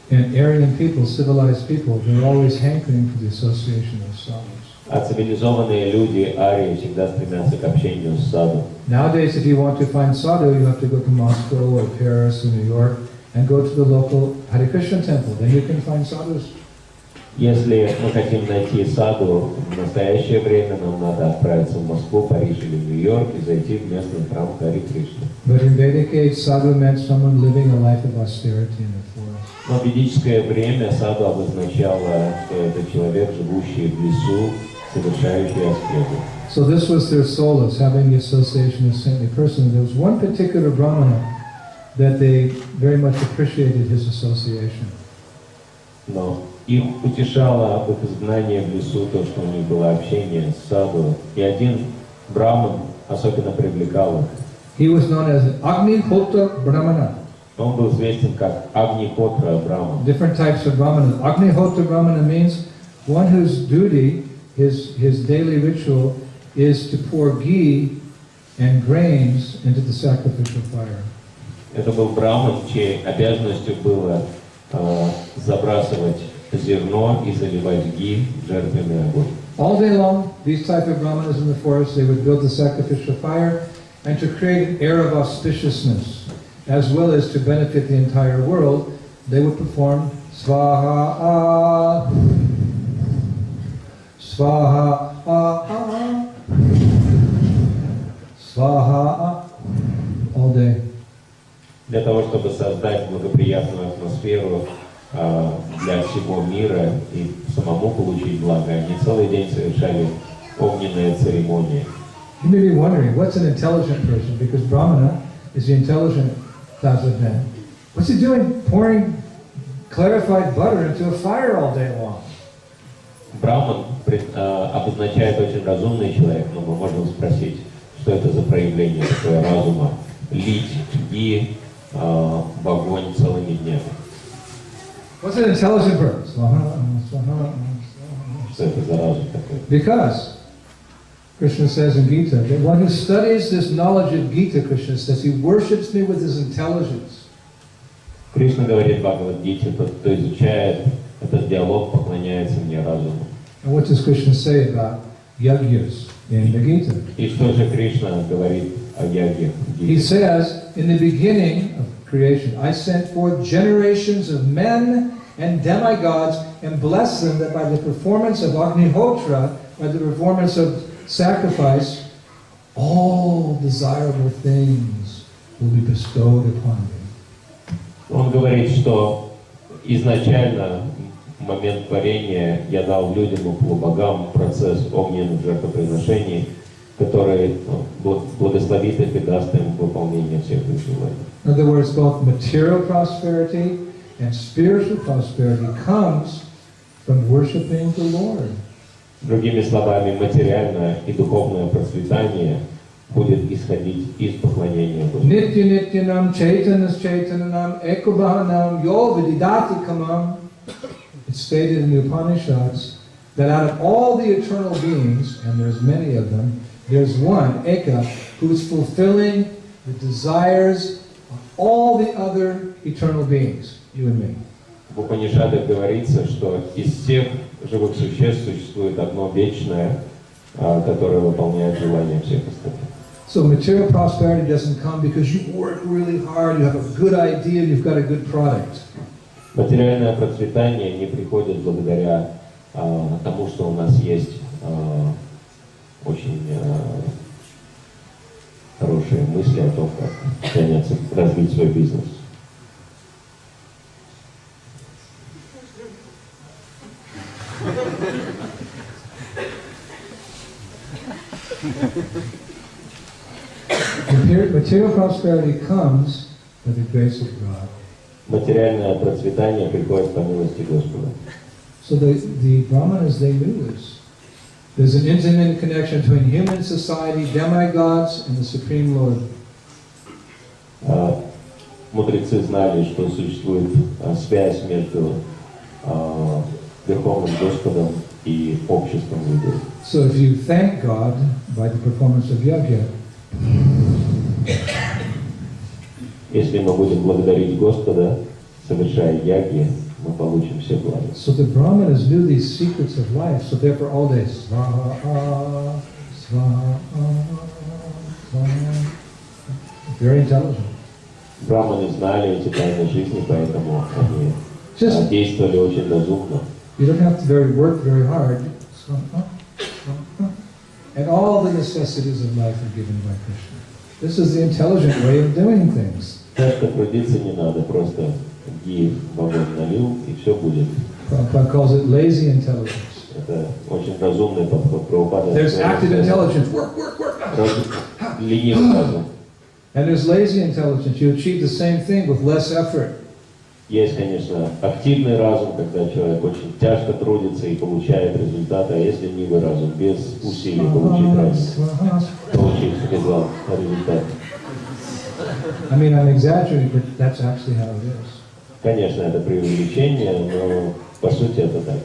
And Aryan people, civilized people, they're always hankering for the association of sadhus. А цивилизованные люди, арии, всегда стремятся к общению с саду. Nowadays, if you want to find sadhu, you have to go to Moscow or Paris or New York and go to the local Hare Krishna temple. Then you can find sadhus. Если мы хотим найти саду в настоящее время, нам надо отправиться в Москву, Париж или Нью-Йорк и зайти в местный храм Харе Кришны. But in Vedic age, sadhu meant someone living a life of austerity in the forest. Но в ведическое время саду обозначало, что это человек, живущий в лесу, совершающий аскезу. So this was their solace, having the association of saintly persons. There was one particular brahmana that they very much appreciated his association. Но их утешало об их изгнании в лесу то, что у них было общение с саду, и один браман особенно привлекал их. He was known as Agnihotra Brahmana. Он был известен как Агнихотра Браман. Different types of Brahmana. Agnihotra Brahmana means one whose duty, his daily ritual, is to pour ghee and grains into the sacrificial fire. Это был браман, чьей обязанностью было забрасывать зерно и заливать ги в жертвенный огонь. All day long, these type of brahmanas in the forest, they would build the sacrificial fire, and to create an air of auspiciousness, as well as to benefit the entire world, they would perform svaha, svaha, svaha, all day. Для того, чтобы создать благоприятную атмосферу для всего мира и самому получить благо, они целый день совершали огненные церемонии. You may be wondering, what's an intelligent person? Because Brahmana is the intelligent class of men. What's he doing? Pouring clarified butter into a fire all day long. Браман обозначает очень разумный человек, но мы можем спросить, что это за проявление такое разума, лить ги в огонь целыми днями. What's an intelligent person? Что это за разум такой? Because Krishna says in Gita that one who studies this knowledge of Gita, Krishna says, he worships me with his intelligence. Кришна говорит в Бхагавад-гите, тот, кто изучает этот диалог, поклоняется мне разуму. And what does Krishna say about yagyas in the Gita? И что же Кришна говорит о яге? He says, in the beginning of creation, I sent forth generations of men and demigods and blessed them that by the performance of Agnihotra, by the performance of sacrifice, all desirable things will be bestowed upon me. Он говорит, что изначально в момент творения я дал людям и полубогам процесс огненных жертвоприношений, который благословит их и даст им выполнение всех их желаний. In other words, both material prosperity and spiritual prosperity comes from worshiping the Lord. Другими словами, материальное и духовное процветание будет исходить из поклонения Господу. Nitya nityanam chaitanas chaitananam ekubhavanam yo vididati kamam. It's stated in the Upanishads that out of all the eternal beings, and there's many of them, there's one, Eka, who's fulfilling the desires of all the other eternal beings, you and me. В Упанишадах говорится, что из всех живых существ существует одно вечное, которое выполняет желания всех остальных. So material prosperity doesn't come because you work really hard, you have a good idea, you've got a good product. Материальное процветание не приходит благодаря тому, что у нас есть очень хорошие мысли о том, как заняться, развить свой бизнес. Material prosperity comes by the grace of God. Материальное процветание приходит по милости Господа. So the Brahmanas, they knew this. There's an intimate connection between human society, demigods, and the Supreme Lord. Мудрецы знали, что существует связь между Верховным Господом и обществом людей. So if you thank God by the performance of yajna, Если мы будем благодарить Господа, совершая яги, мы получим все блага. so the Brahmanas knew these secrets of life, so therefore all day, svaha, svaha, svaha. Very intelligent. Браманы знали эти тайны жизни, поэтому они действовали очень разумно. You don't have to work very hard. And all the necessities of life are given by Krishna. This is the intelligent way of doing things. Часто трудиться не надо, просто ги в огонь налил, и все будет. Prabhupada calls it lazy intelligence. Это очень разумный подход. Прабхупада. There's active intelligence. Work. Ленивый разум. And there's lazy intelligence. You achieve the same thing with less effort. Есть, конечно, активный разум, когда человек очень тяжко трудится и получает результаты, а есть ленивый разум, без усилий получить результат. I mean, I'm exaggerating, but that's actually how it is. Конечно, это преувеличение, но по сути это так.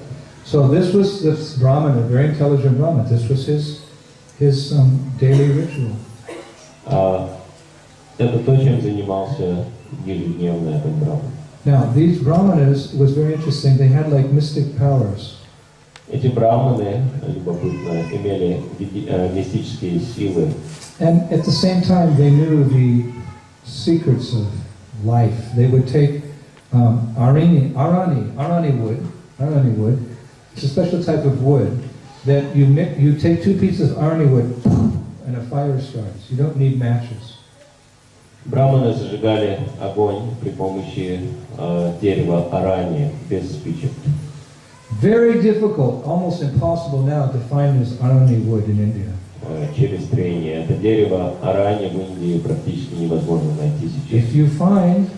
So this was this Brahmana, a very intelligent Brahmana. This was his daily ritual. Это то, чем занимался ежедневно этот браман. Now, these Brahmanas, it was very interesting, they had like mystic powers. Эти браманы, любопытно, имели мистические силы. And at the same time, they knew the secrets of life. They would take arani wood. It's a special type of wood that you take 2 pieces of arani wood and a fire starts. You don't need matches. Браманы зажигали огонь при помощи дерева арани, без спичек. Very difficult, almost impossible now to find this arani wood in India. Через трение. Это дерево арани в Индии практически невозможно найти сейчас. If you find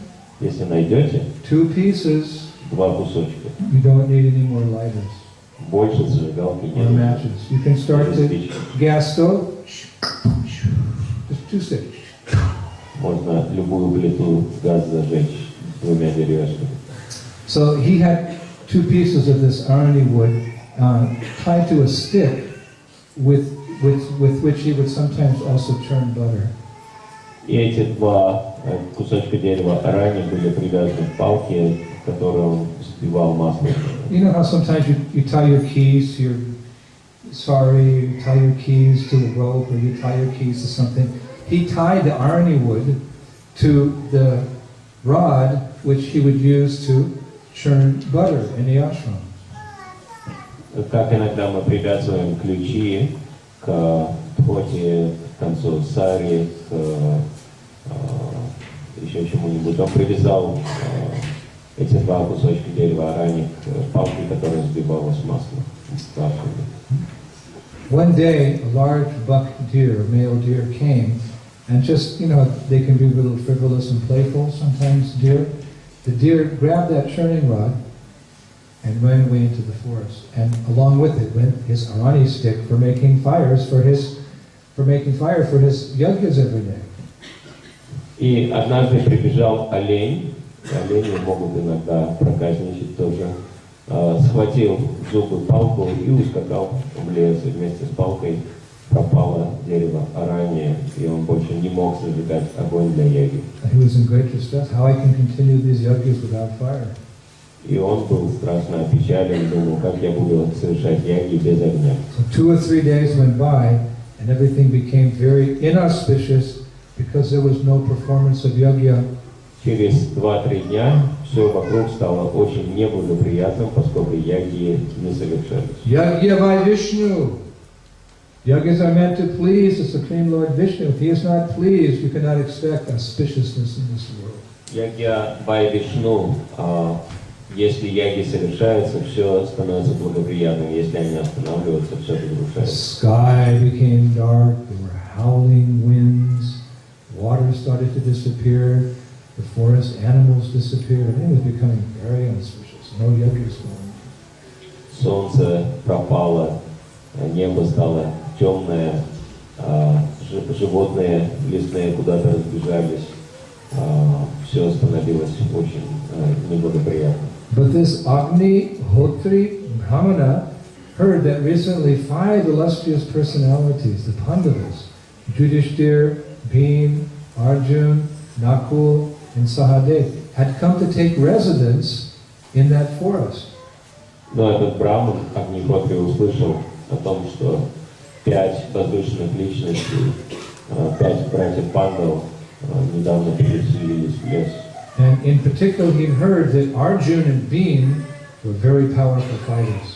Если найдете 2 pieces, 2 кусочка, you don't need any more lighters больше зажигалки не or нужно. matches. You can start the gas stove, just 2 sticks. Можно любую плиту газ зажечь 2 деревяшками. So he had 2 pieces of this arani wood tied to a stick with which he would sometimes also churn butter. И эти 2 кусочка дерева арани были привязаны к палке, которой он взбивал масло. You know how sometimes you tie your keys to you tie your keys to a rope, or you tie your keys to something. He tied the arani wood to the rod which he would use to churn butter in the ashram. Как иногда мы привязываем ключи к плоти, к концу сари, к еще чему-нибудь. Он привязал эти 2 кусочка дерева арани к палке, которая взбивалась маслом. One day, a large buck deer, male deer, came, and just, they can be a little frivolous and playful sometimes, deer. The deer grabbed that churning rod and ran away into the forest. And along with it went his arani stick for making fire for his yajnas every day. И однажды прибежал олень, олени могут иногда проказничать тоже, схватил в зубы палку и ускакал в лес, и вместе с палкой пропало дерево арани, и он больше не мог зажигать огонь для яги. He was in great distress. How I can continue these yajnas without fire? И он был страшно опечален, думал, как я буду совершать яги без огня. So 2 or 3 days went by, and everything became very inauspicious because there was no performance of yajna. Через 2-3 дня все вокруг стало очень неблагоприятным, поскольку яги не совершались. Yajna by Vishnu. Yajnas are meant to please the Supreme Lord Vishnu. If he is not pleased, you cannot expect auspiciousness in this world. Ягья бай Вишну. Если яги совершаются, все становится благоприятным. Если они останавливаются, все разрушается. The sky became dark. There were howling winds. water started to disappear, the forest animals disappeared. Everything was becoming very auspicious. No yogis going. Солнце пропало, небо стало темное, животные лесные куда-то разбежались, все становилось очень неблагоприятно. But this Agni-hotri Brahmana heard that recently 5 illustrious personalities, the Pandavas, Yudhishthir, Bhim, Arjun, Nakul, and Sahadev, had come to take residence in that forest. Но этот браман Агнихотри услышал о том, что 5 возвышенных личностей, 5 братьев Пандав недавно переселились в лес. And in particular, he heard that Arjun and Bhim were very powerful fighters.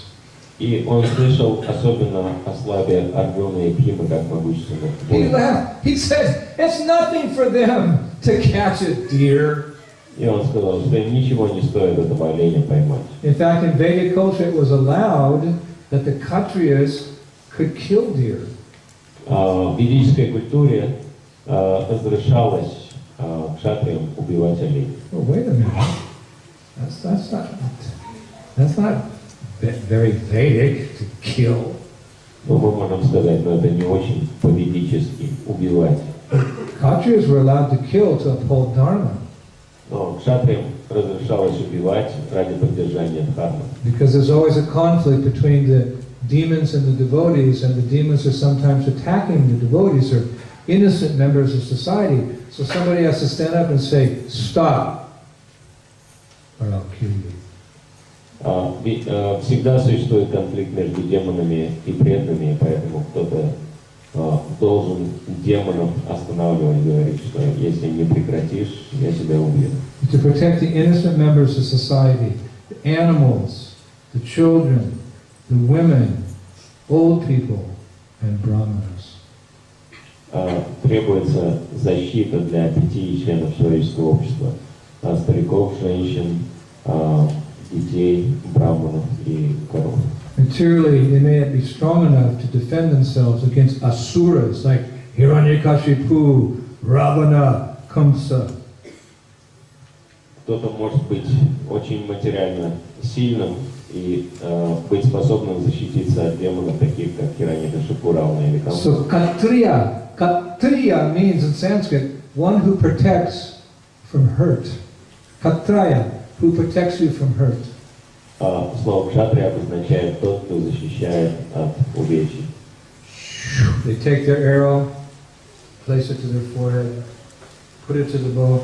И он слышал особенно о славе Арджуна и Бхимы как могущественных He воинов. laughed. He said, "It's nothing for them to catch a deer." И он сказал, что им ничего не стоит этого оленя поймать. In fact, in Vedic culture, it was allowed that the Kshatriyas could kill deer. В ведической культуре разрешалось кшатриям убивать оленей. Well, wait a minute. That's not very Vedic to kill. Но мы можем сказать, но это не очень по-ведически убивать. Kshatriyas were allowed to kill to uphold dharma. Но кшатриям разрешалось убивать ради поддержания дхармы. Because there's always a conflict between the demons and the devotees, and the demons are sometimes attacking the devotees or innocent members of society. So somebody has to stand up and say, "Stop, or I'll kill you." Всегда существует конфликт между демонами и преданными, поэтому кто-то должен демонов останавливать, говорить, что если не прекратишь, я тебя убью. To protect the innocent members of society, the animals, the children, the women, old people, and brahmanas. Требуется защита для 5 членов человеческого общества: стариков, женщин, детей, браманов и коров. Materially, they may not be strong enough to defend themselves against asuras like Hiranyakashipu, Ravana, Kamsa. Кто-то может быть очень материально сильным и быть способным защититься от демонов, таких как Хираньякашипу, Равана или Камса. So Kshatriya means in Sanskrit one who protects from hurt. Kshatriya, who protects you from hurt. Слово кшатрия обозначает тот, кто защищает от увечий. They take their arrow, place it to their forehead, put it to the bow.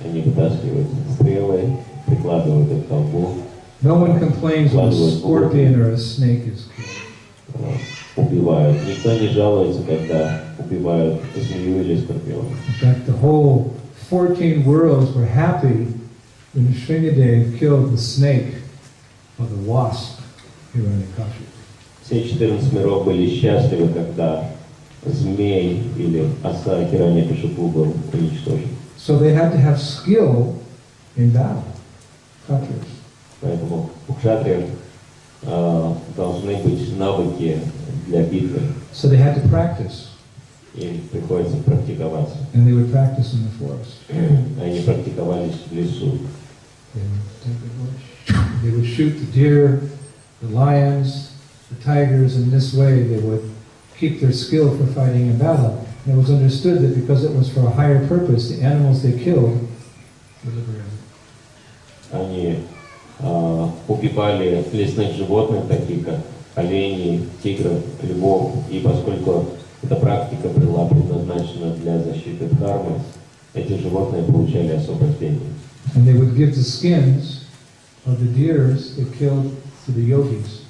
Они вытаскивают стрелы, прикладывают их к колбу. No one complains when a scorpion or a snake is killed. Убивают. Никто не жалуется, когда убивают змею или скорпиона. In fact, the whole 14 worlds were happy when Shringadev killed the snake or the wasp, Hiranyakashipu. Все 14 миров были счастливы, когда змей или оса Хираньякашипу был уничтожен. So they had to have skill in battle, Kshatriyas. Поэтому у кшатриев должны быть навыки для битвы. So they had to practice. Им приходится практиковаться. And they would practice in the forest. Они практиковались в лесу. They would shoot the deer, the lions, the tigers. In this way, they would keep their skill for fighting in battle. And it was understood that because it was for a higher purpose, the animals they killed were liberated. Они убивали лесных животных, таких как оленей, тигров, львов, и поскольку эта практика была предназначена для защиты дхармы, эти животные получали освобождение. And they would give the skins of the deers they killed to the yogis.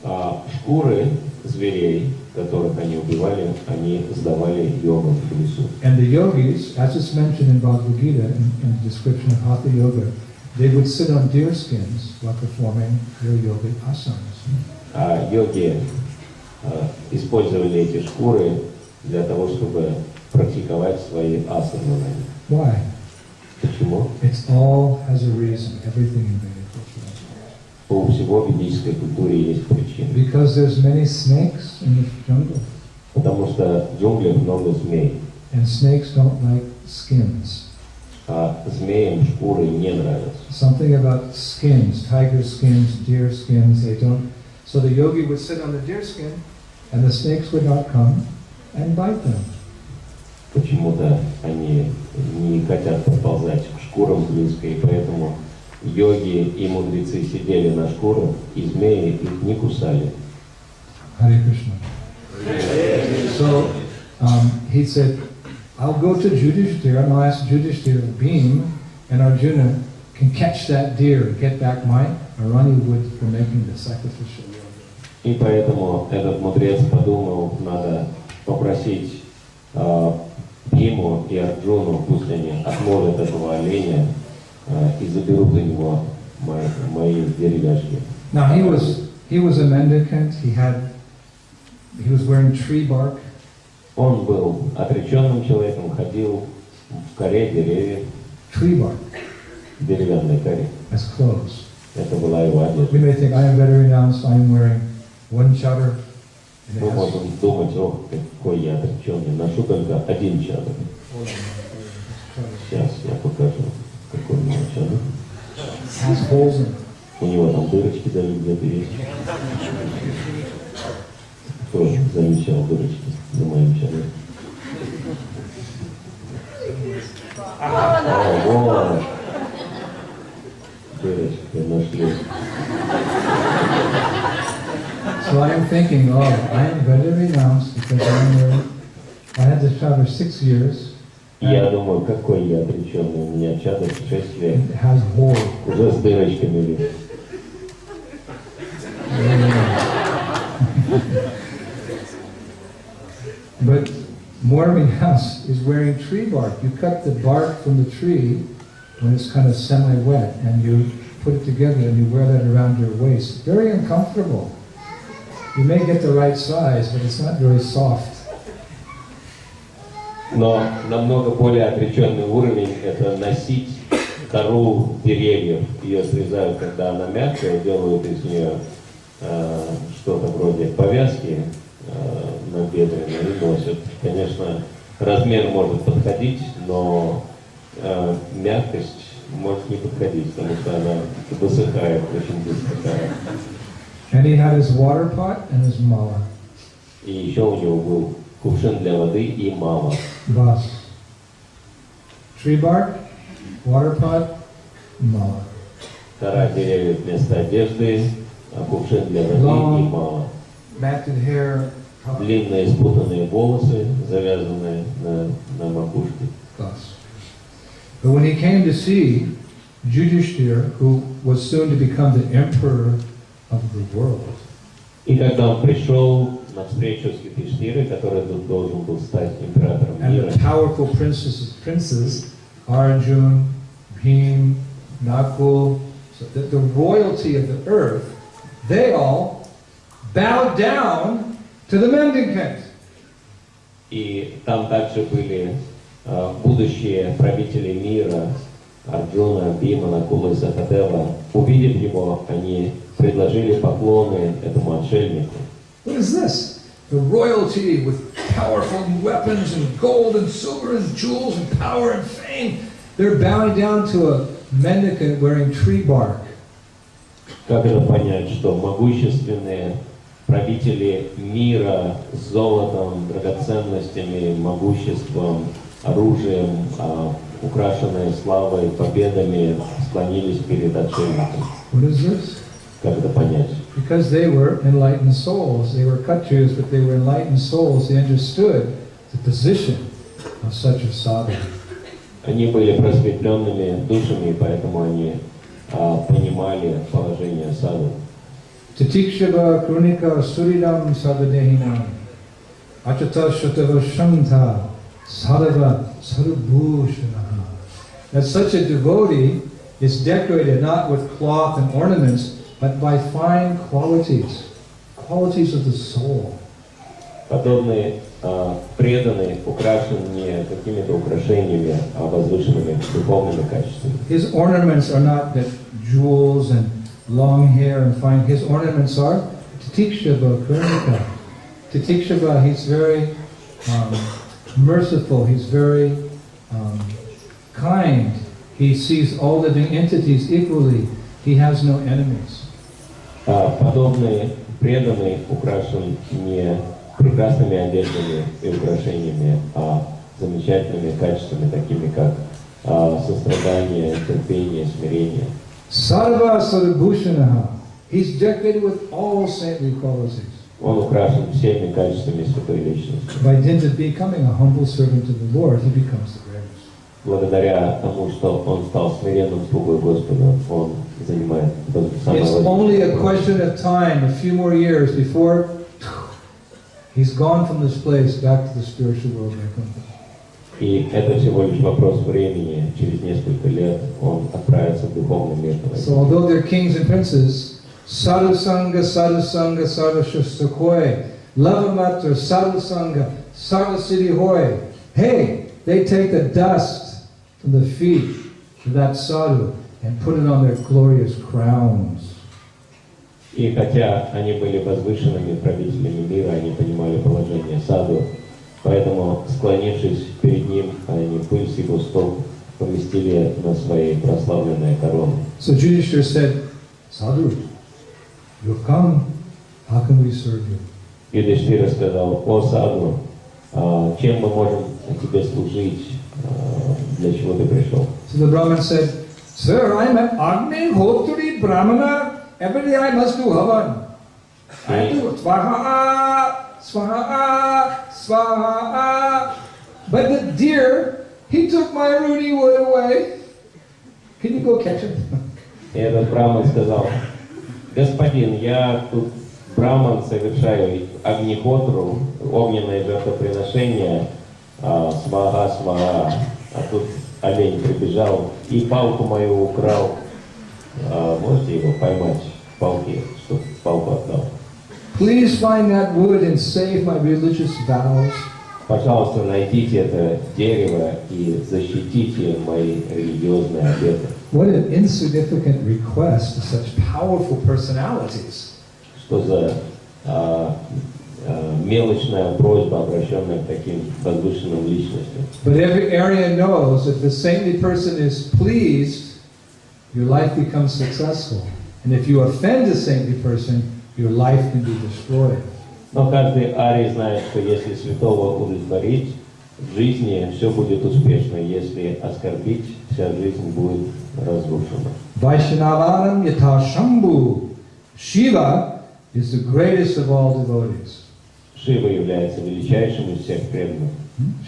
Шкуры зверей, которых они убивали, они сдавали йогам в лесу. And the yogis, as it's mentioned in Bhagavad Gita, in the description of Hatha Yoga, they would sit on deer skins while performing their yogic asanas. Йоги использовали эти шкуры для того, чтобы практиковать свои асаны. Why? Почему? It's all has a reason. Everything in Vedic culture. У всего в ведической культуре есть причины. Because there's many snakes in the jungle. Потому что в джунглях много змей. And snakes don't like skins. А змеям шкуры не нравятся. Something about skins, tiger skins, deer skins, they don't. So the yogi would sit on the deer skin and the snakes would not come and bite them. Почему-то они не хотят подползать к шкурам близко, и поэтому йоги и мудрецы сидели на шкурах, и змеи их не кусали. Hare Krishna. So he said, I'll go to Yudhishthira and I'll ask Yudhishthira to beam, and Arjuna can catch that deer and get back my Arani wood for making the sacrificial yoga. И поэтому этот мудрец подумал, надо попросить Бхиму и Арджуну, пусть они отмолят этого оленя и заберут у него мои деревяшки. Now he was a mendicant. He was wearing tree bark. Он был отреченным человеком, ходил в коре деревьев, Tree bark деревянной коре. as clothes. Это была его одежда. We may think I am better renounced. I am wearing one chadar. And Мы it has, можем думать, ох, какой я отреченный, ношу только один чадр. Сейчас я покажу, какой у него чадр. has holes in it. У него там дырочки даже где-то есть. Кто замечал дырочки за моим чадром? Вот. Дырочки нашли. So I am thinking, oh, I am better renounced because I had this chadar 6 years. Я думаю, какой я отреченный, у меня чадр 6 лет. It has holes. Уже с дырочками вижу. But more renounced is wearing tree bark. You cut the bark from the tree when it's kind of semi-wet, and you put it together and you wear that around your waist. Very uncomfortable. You may get the right size, but it's not very soft. Но намного более отреченный уровень – это носить кору деревьев. Ее срезают, когда она мягкая, делают из нее что-то вроде повязки набедренной и носят. Конечно, размер может подходить, но мягкость может не подходить, потому что она высыхает очень быстро. And he had his water pot and his mala. И еще у него был кувшин для воды и мала. Bas. Tree bark, water pot, mala. Кора деревьев вместо одежды, а кувшин для воды и мала. Matted hair. Длинные спутанные волосы, завязанные на макушке. Bas. But when he came to see Yudhishthira, who was soon to become the emperor of the world, И когда он пришел на встречу с Юдхиштирой, который должен был стать императором and мира, the powerful princes, Arjuna, Bhim, Nakul, so the royalty of the earth, they all bowed down to the mendicant. и там также были будущие правители мира, Арджуна, Бхима, Накула и Сахадева. Увидев его, они предложили поклоны этому отшельнику. What is this? The royalty with powerful weapons and gold and silver and jewels and power and fame. They're bowing down to a mendicant wearing tree bark. Как это понять, что могущественные правители мира с золотом, драгоценностями, могуществом, оружием, украшенные славой, победами, склонились перед отшельником? What is this? Как это понять? Because they were enlightened souls. They were Khatris, but they were enlightened souls. They understood the position of such a sadhu. Они были просветленными душами, и поэтому они понимали положение саду. Titikshava krunika suridam sadhadehinam achata shatava shanta sadhava sarubhushanaha. That such a devotee is decorated not with cloth and ornaments, but by fine qualities of the soul. Подобный преданный украшен не какими-то украшениями, а возвышенными духовными качествами. His ornaments are not that jewels and long hair and fine. His ornaments are titikshava krunika, Titikshava, he's very merciful, he's very kind. He sees all living entities equally. He has no enemies. Подобный преданный украшен не прекрасными одеждами и украшениями, а замечательными качествами, такими как сострадание, терпение, смирение. Sarva Sarvabhushanaha. He's decorated with all saintly qualities. Он украшен всеми качествами святой личности. By dint of becoming a humble servant of the Lord, he becomes the greatest. Благодаря тому, что он стал смиренным слугой Господа, он занимает самое It's only a question of time, a few more years before he's gone from this place back to the spiritual world. И это всего лишь вопрос времени. Через несколько лет он отправится в духовный мир. So although they're kings and princes, sadhu sangha, sarva shastra hoy, lavamatra, sadhu sangha, sarva siddhi hoy. Hey, they take the dust from the feet of that sadhu and put it on their glorious crowns. И хотя они были возвышенными правителями мира, они понимали положение саду, поэтому, склонившись перед ним, они пыль с его стоп поместили на свои прославленные короны. So Yudhishthira said, Sadhu, you've come, how can we serve you? Юдхиштхира сказал: о саду, чем мы можем тебе служить, для чего ты пришел? So the Brahmin said, Sir, I'm an Agnihotri Brahmana, every day I must do havan. I do swaha, swaha, swaha. But the deer, he took my rudi wood away. Can you go catch him? И этот браман сказал: господин, я тут браман совершаю агнихотру, огненное жертвоприношение, свага, свага, а тут олень прибежал и палку мою украл. Можете его поймать в палке, чтобы палку отдал? Please find that wood and save my religious vows. Пожалуйста, найдите это дерево и защитите мои религиозные обеты. What an insignificant request to such powerful personalities. Что за мелочная просьба, обращенная к таким возвышенным личностям. But every Aryan knows that if the saintly person is pleased, your life becomes successful. And if you offend a saintly person, your life can be destroyed. Но каждый арий знает, что если святого удовлетворить, в жизни все будет успешно. Если оскорбить, вся жизнь будет разрушена. Vaishnavanam yatha Shambhu. Shiva is the greatest of all devotees. Шива является величайшим из всех преданных.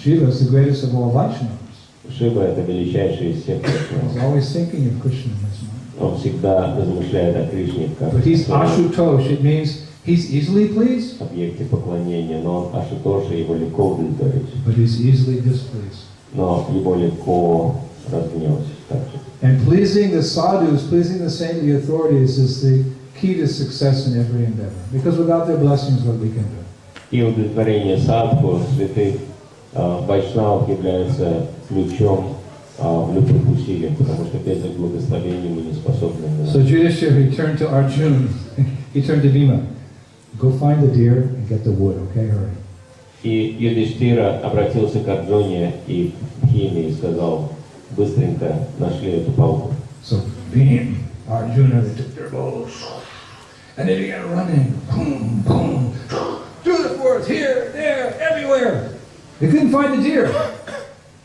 Shiva is the greatest of all Vaishnavas. Шива — это величайший из всех He's преданных. always thinking of Krishna in his mind. Он всегда размышляет о Кришне как But he's Ashutosh. It means he's easily pleased, объекте поклонения, но он Ашутоша, его легко удовлетворить, but he's easily displeased. но его легко разгневать также. And pleasing the sadhus, pleasing the saintly authorities is the key to success in every endeavor. Because without their blessings, what we can do? И удовлетворение садху, святых вайшнавов, является ключом в любых усилиях, потому что без их благословения мы не способны. So Yudhishthira, he turned to Arjuna, he turned to Bhima. Go find the deer and get the wood, okay? Hurry. И Юдхиштхира обратился к Арджуне и Бхиме и сказал: быстренько нашли эту палку. So Bhima, Arjuna, they took their bows and they began running. Boom, boom, through the forest, here, there, everywhere. They couldn't find the deer.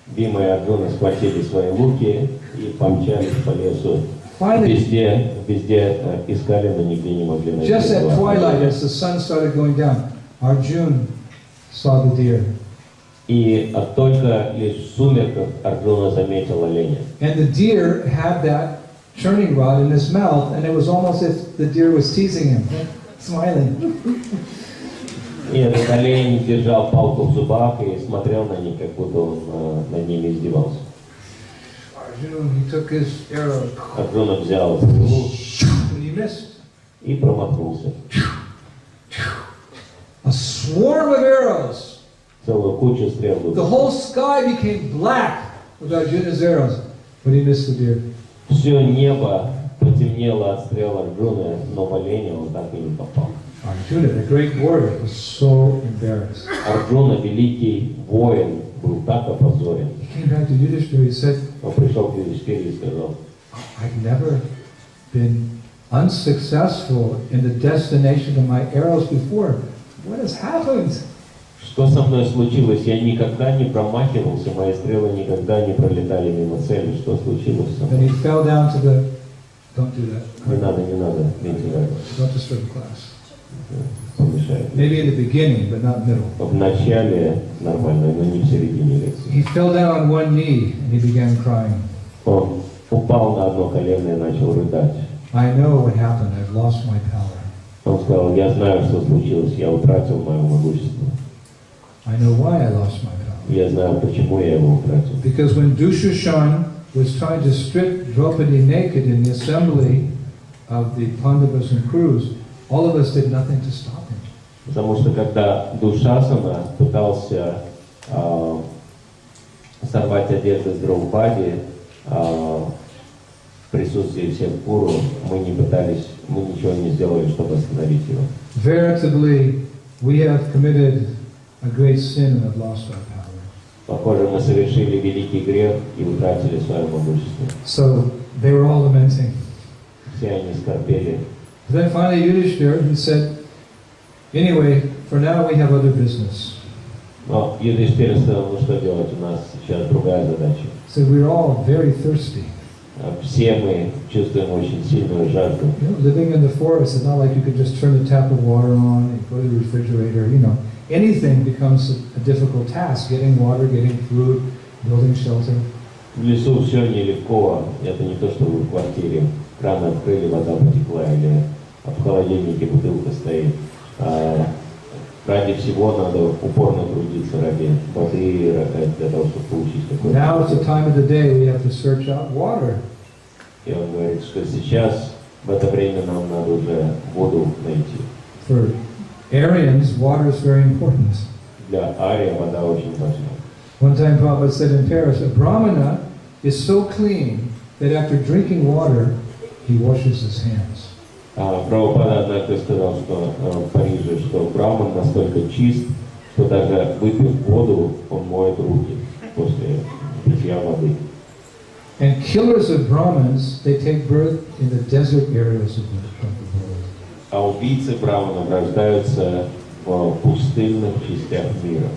Бхима и Арджуна схватили свои луки и помчались по лесу. Finally, Везде искали, но нигде не могли найти. just at twilight, as the sun started going down, Arjuna saw the deer. И только лишь в сумерках Арджуна заметил оленя. And the deer had that churning rod in his mouth, and it was almost as if the deer was teasing him, smiling. И этот олень держал палку в зубах и смотрел на них, как будто он над ними издевался. Arjuna, he took his arrow, Арджуна взял and he missed. и промахнулся. A swarm of arrows. Целую кучу стрел. The whole sky became black with Arjuna's arrows, but he missed the deer. Все небо потемнело от стрел Арджуны, но в оленя он так и не попал. Arjuna, the great warrior, was so embarrassed. Арджуна, великий воин, был так опозорен. He came back to Yudhishthira, he said, Он пришел к Юдхиштире и сказал: I've never been unsuccessful in the destination of my arrows before. What has happened? что со мной случилось? Я никогда не промахивался, мои стрелы никогда не пролетали мимо цели. Что случилось со Then he мной? fell down to the, don't do that. Не надо, вентилятор. Don't disturb the class. Помешает. Maybe in the beginning, but not middle. В начале нормально, но не в середине лекции. He fell down on one knee and he began crying. Он упал на одно колено и начал рыдать. I know what happened. I've lost my power. Он сказал: я знаю, что случилось, я утратил мое могущество. I know why I lost my power. Я знаю, почему я его утратил. Because when Dushashan was trying to strip Draupadi naked in the assembly of the Pandavas and Kurus, all of us did nothing to stop him. Потому что когда Душасана пытался сорвать одежду с Драупади в присутствии всех гуру, мы ничего не сделали, чтобы остановить его. Veritably, we have committed a great sin and have lost our power. Похоже, мы совершили великий грех и утратили свое могущество. So they were all lamenting. Все они скорбели. Then finally Yudhishthira, he said, anyway, for now we have other business. Но Юдхиштира сказал: ну что делать, у нас сейчас другая задача. So we're all very thirsty. Все мы чувствуем очень сильную жажду. You know, living in the forest, it's not like you could just turn the tap of water on and go to the refrigerator, you know. Anything becomes a difficult task, getting water, getting food, building shelter. В лесу все нелегко, это не то, что вы в квартире. Краны открыли, вода потекла, или в холодильнике бутылка стоит. Ради всего надо упорно трудиться, ради воды, для того, чтобы получить какой-то. Now it's the time of the day we have to search out water. И он говорит, что сейчас, в это время, нам надо уже воду найти. For Aryans, water is very important. Для ария вода очень важна. One time Prabhupada said in Paris, a Brahmana is so clean that after drinking water, he washes his hands. Прабхупада однажды сказал, что в Париже, что браман настолько чист, что даже выпив воду, он моет руки после питья воды. And killers of Brahmins, they take birth in the desert areas of the world. А убийцы браманов рождаются в пустынных частях мира.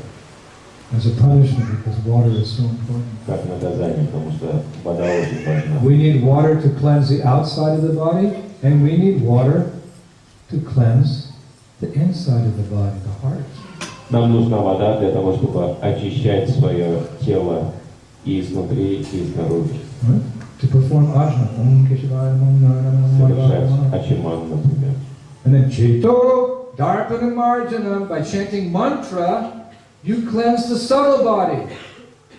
As a punishment, because water is so important. Как наказание, потому что вода очень важна. We need water to cleanse the outside of the body, and we need water to cleanse the inside of the body, the heart. Нам нужна вода для того, чтобы очищать свое тело и изнутри, и снаружи. Right? To perform ajna. Om Keshavaya Namo Совершать Namo. ачиман, например. And then Cheto Darpana Marjana, by chanting mantra, you cleanse the subtle body.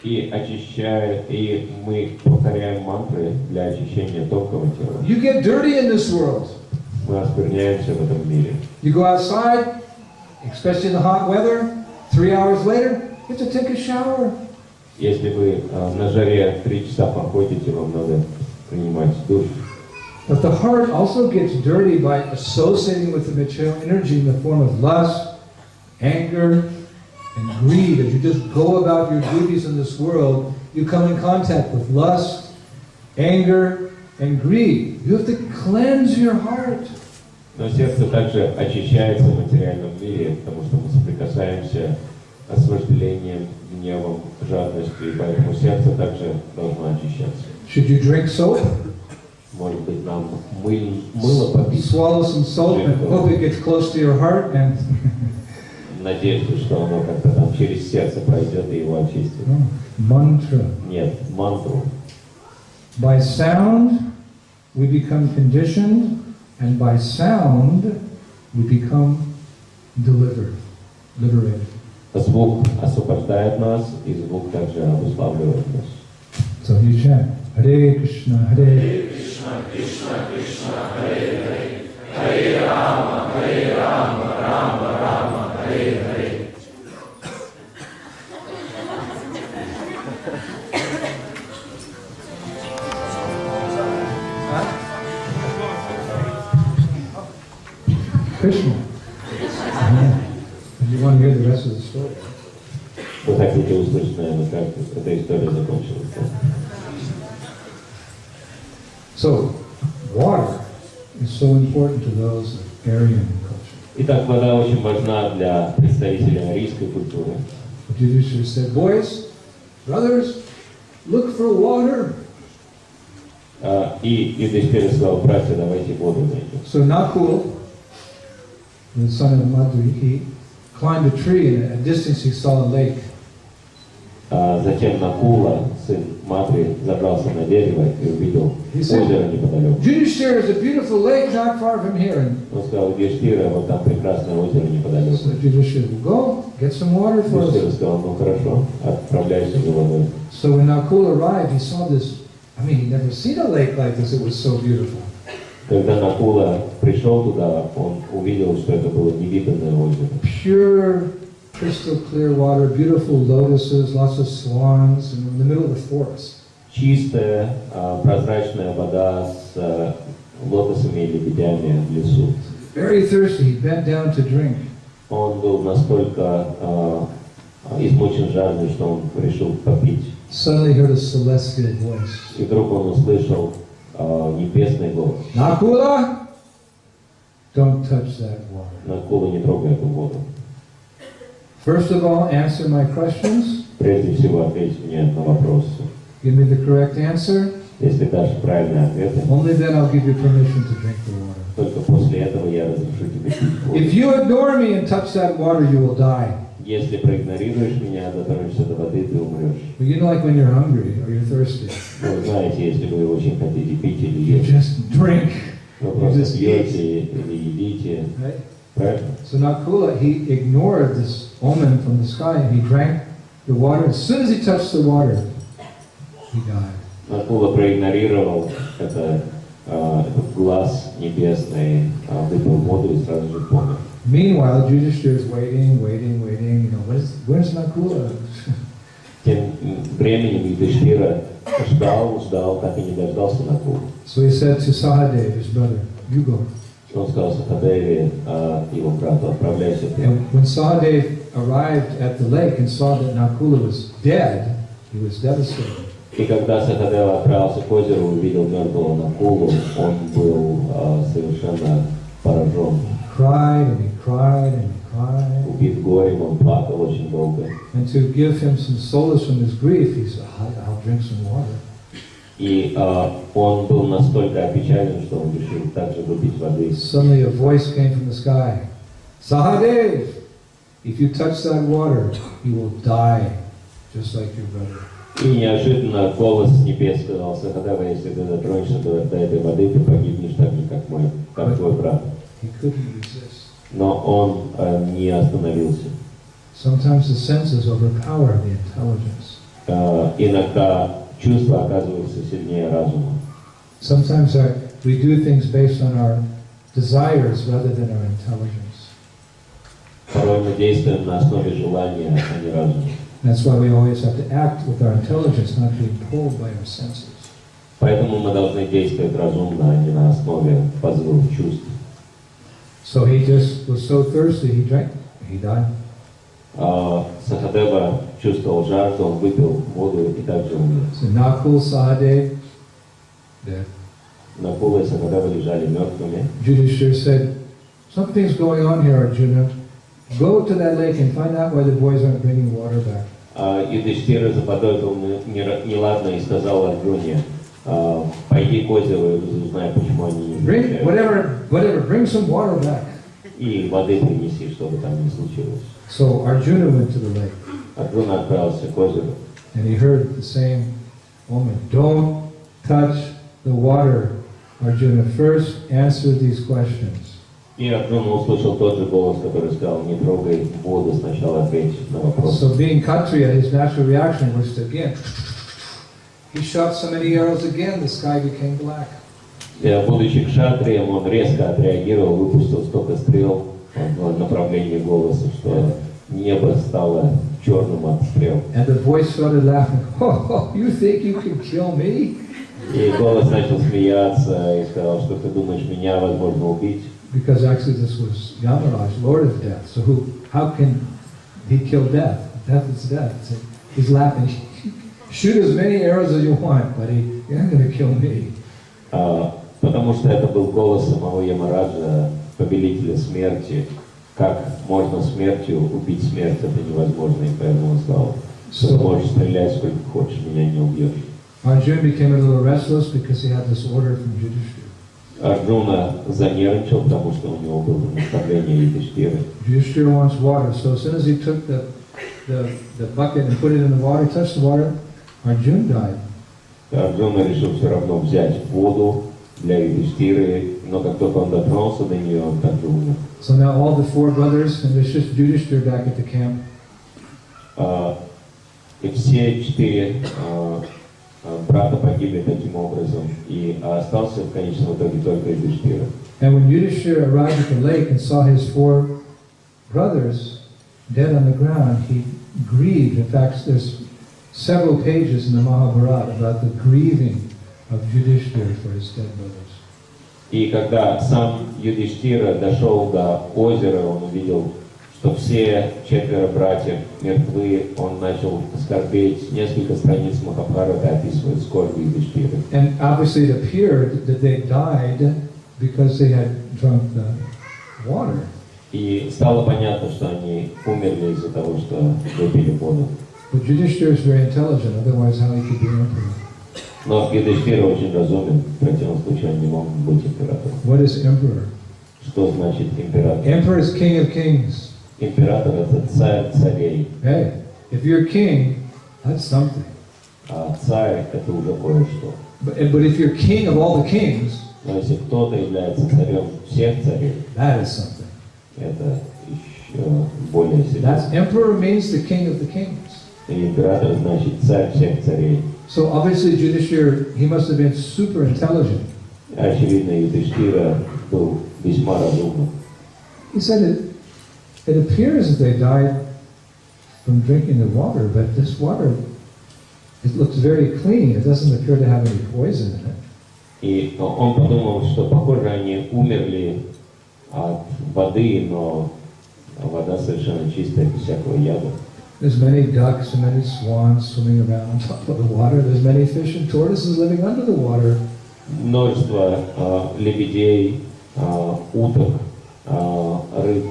И очищая, и мы повторяем мантры для очищения тонкого тела. You get dirty in this world. Мы оскверняемся в этом мире. You go outside, especially in the hot weather, 3 hours later, you have to take a shower. Если вы на жаре 3 часа походите, вам надо принимать душ. But the heart also gets dirty by associating with the material energy in the form of lust, anger, and greed. As you just go about your duties in this world, you come in contact with lust, anger, and greed. You have to cleanse your heart. Но сердце также очищается в материальном мире, потому что мы соприкасаемся с вожделением, гневом, жадностью, и поэтому сердце также должно очищаться. Should you drink soap? Может быть, нам мыло попить? Swallow some soap and hope it gets close to your heart and Надежду, что оно как-то там через сердце пройдет и его очистит. no. Mantra. Нет, мантру. By sound, we become conditioned, and by sound, we become liberated. Звук освобождает нас, и звук также обуславливает нас. So you chant Hare Krishna, Hare Krishna, Krishna, Krishna, Hare Hare, Hare Rama, Rama Rama, Hare Hare. Krishna. хотели услышать, наверное, как эта история закончилась. So, water is so important to those of Aryan culture. Итак, вода очень важна для представителей арийской культуры. But Yudhishthira said, boys, brothers, look for water. И Юдхишthира сказал: братья, давайте воду найдем. So Nakul, the son of Madhu, he climbed a tree, and at a distance he saw a lake. Затем Накула, сын Мадри, забрался на дерево и увидел озеро неподалеку. Yudhishthira is a beautiful lake not far from here. Он сказал: Юдхишthира, вот там прекрасное озеро неподалеку. So Yudhishthira will go, get some water for Юдхишthира us. сказал: ну хорошо, отправляйся за водой. So when Nakul arrived, he saw this, I mean, he'd never seen a lake like this, it was so beautiful. Когда Накула пришел туда, он увидел, что это было невиданное озеро. Pure, crystal clear water, beautiful lotuses, lots of swans, and in the middle of the forest. Чистая, прозрачная вода с лотосами и лебедями в лесу. Very thirsty, he bent down to drink. Он был настолько измучен жаждой, что он решил попить. Suddenly he heard a celestial voice. И вдруг он услышал небесный голос. Nakula, don't touch that water. Накула, не трогай эту воду. First of all, answer my questions. Прежде всего, ответь мне на вопросы. Give me the correct answer. Если дашь правильные ответы, Only then I'll give you permission to drink the water. только после этого я разрешу тебе пить воду. If you ignore me and touch that water, you will die. Если проигнорируешь меня, дотронешься до воды, ты умрешь. But you know, like when you're hungry or you're thirsty, Вы знаете, если вы очень хотите пить или you есть, just drink. вы просто пьете или едите. Right? Правильно? So Nakula, he ignored this omen from the sky and he drank the water. As soon as he touched the water, he died. Накула проигнорировал этот глаз небесный, выпил воду и сразу же помер. Meanwhile, Yudhishthira is waiting. You know, where's Nakula? Тем временем Юдхишthira ждал, так и не дождался Накулы. So he said to Sahadev, his brother, you go. Он сказал Сахадеве, его брату: отправляйся ты. And when Sahadev arrived at the lake and saw that Nakula was dead, he was devastated. И когда Сахадева отправился к озеру, увидел мертвого Накулу, он был совершенно поражен. Cried and he cried. Убит горем, он плакал очень долго. And to give him some solace from his grief, he said, I'll drink some water. И он был настолько опечален, что он решил также выпить воды. Suddenly a voice came from the sky. Sahadev, if you touch that water, you will die, just like your brother. И неожиданно голос с небес сказал: Сахадева, если ты дотронешься до этой воды, ты погибнешь так же, как твой брат. He couldn't resist. Но он не остановился. Sometimes the senses overpower the intelligence. Иногда чувства оказываются сильнее разума. Sometimes we do things based on our desires rather than our intelligence. Порой мы действуем на основе желания, а не разума. That's why we always have to act with our intelligence, not being pulled by our senses. Поэтому мы должны действовать разумно, а не на основе позывов чувств. So he just was so thirsty, he drank, he died. Сахадева чувствовал жажду, он выпил воду и также умер. So Nakul, Sahadev, dead. Накула и Сахадева лежали мертвыми. Yudhishthira said, something's going on here, Arjuna. Go to that lake and find out why the boys aren't bringing water back. Юдхишthира заподозрил неладное и сказал Арджуне: пойди к озеру и узнай, почему они не Bring whatever, bring some water back. И воды принеси, чтобы там не случилось. So Arjuna went to the lake. Арджуна отправился к озеру. And he heard the same omen. Don't touch the water, Arjuna. First answer these questions. И Арджуна услышал тот же голос, который сказал: не трогай воду, сначала ответь на вопрос. So being Kshatriya, his natural reaction was to again. He shot so many arrows again, the sky became black. Будучи кшатрием, он резко отреагировал, выпустил столько стрел в направлении голоса, что небо стало черным от стрел. And the voice started laughing. Oh, you think you can kill me? И голос начал смеяться и сказал: что ты думаешь, меня возможно убить? Because actually this was Yamaraj, Lord of Death. So how can he kill death? Death is death. So He's laughing. Shoot as many arrows as you want, buddy. You're not going to kill me. Потому что это был голос самого Ямараджа, повелителя смерти. Как можно смертью убить смерть, это невозможно. И поэтому он сказал, что можешь стрелять сколько хочешь, меня не убьешь. Arjuna became a little restless because he had this order from Yudhishthira. Арджуна занервничал, потому что у него было наставление Юдхиштиры. Yudhishthira wants water, so as soon as he took the bucket and put it in the water, touched the water, Arjuna died. Арджуна решил все равно взять воду для Юдхиштиры, но как только он дотронулся до нее, он также умер. So now all the four brothers, and there's just Yudhishthira back at the camp. И все четыре брата погибли таким образом, и остался в конечном итоге только Юдхиштира. And when Yudhishthira arrived at the lake and saw his four brothers dead on the ground, he grieved. In fact, there's several pages in the Mahabharata about the grieving of Yudhishthira for his dead brothers. И когда сам Юдхиштира дошел до озера, он увидел, что все четверо братьев мертвы, он начал скорбеть. Несколько страниц Махабхараты описывают скорбь Юдхиштиры. And obviously it appeared that they died because they had drunk the water. И стало понятно, что они умерли из-за того, что выпили воду. But Yudhishthira is very intelligent, otherwise how he could be emperor? Но Юдхиштира очень разумен, в противном случае он не мог быть императором. What is emperor? Что значит император? Emperor is king of kings. Император — это царь царей. Hey, if you're king, that's something. А царь — это уже кое-что. But if you're king of all the kings, Но если кто-то является царем всех царей, that is something. это еще более серьезно. That's emperor means the king of the kings. И император значит царь всех царей. So obviously Yudhishthira, he must have been super intelligent. Очевидно, Юдхиштира был весьма разумным. He said it appears that they died from drinking the water, but this water, it looks very clean. It doesn't appear to have any poison in it. И он подумал, что, похоже, они умерли от воды, но вода совершенно чистая, без всякого яда. There's many ducks and many swans swimming around on top of the water. There's many fish and tortoises living under the water. Множество лебедей, уток, рыб,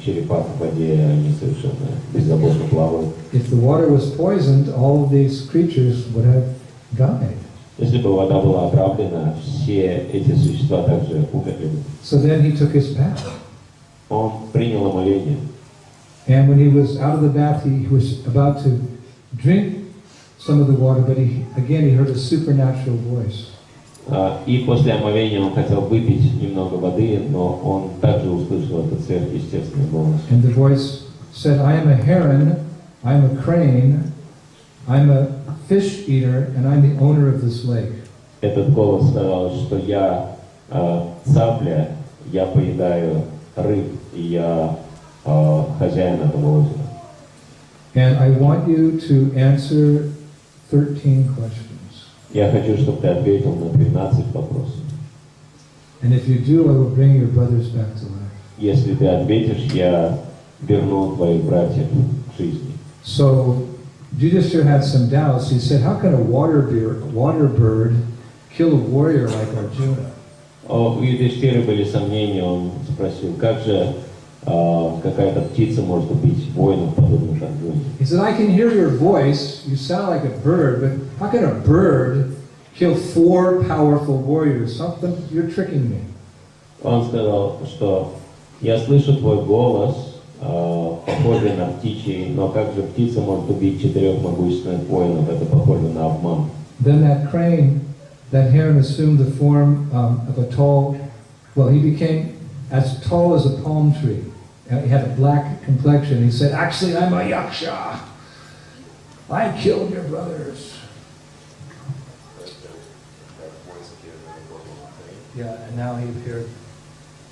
черепах в воде, они совершенно беззаботно плавают. If the water was poisoned, all of these creatures would have died. Если бы вода была отравлена, все эти существа также умерли бы. So then he took his bath. Он принял омовение. And when he was out of the bath, he was about to drink some of the water, but he heard a supernatural voice. И после омовения он хотел выпить немного воды, но он также услышал этот сверхъестественный голос. And the voice said, I am a heron, I am a crane, I am a fish eater, and I'm the owner of this lake. Этот голос сказал, что я цапля, я поедаю рыб, и я хозяин этого озера. And I want you to answer 13 questions. Я хочу, чтобы ты ответил на 13 вопросов. And if you do, I will bring your brothers back to life. Если ты ответишь, я верну твоих братьев к жизни. So, Yudhishthira had some doubts. He said, how can a water bird kill a warrior like Arjuna? У Юдхиштиры были сомнения, он спросил, как же какая-то птица может убить воинов, подобных Арджуне? He said, I can hear your voice, you sound like a bird, but how can a bird kill 4 powerful warriors? Something, you're tricking me. Он сказал, что я слышу твой голос, похожий на птичий, но как же птица может убить 4 могущественных воинов? Это похоже на обман. Then that heron assumed the form of a tall, well, he became as tall as a palm tree. He had a black complexion. He said, actually, I'm a yaksha. I killed your brothers. Yeah, and now he appeared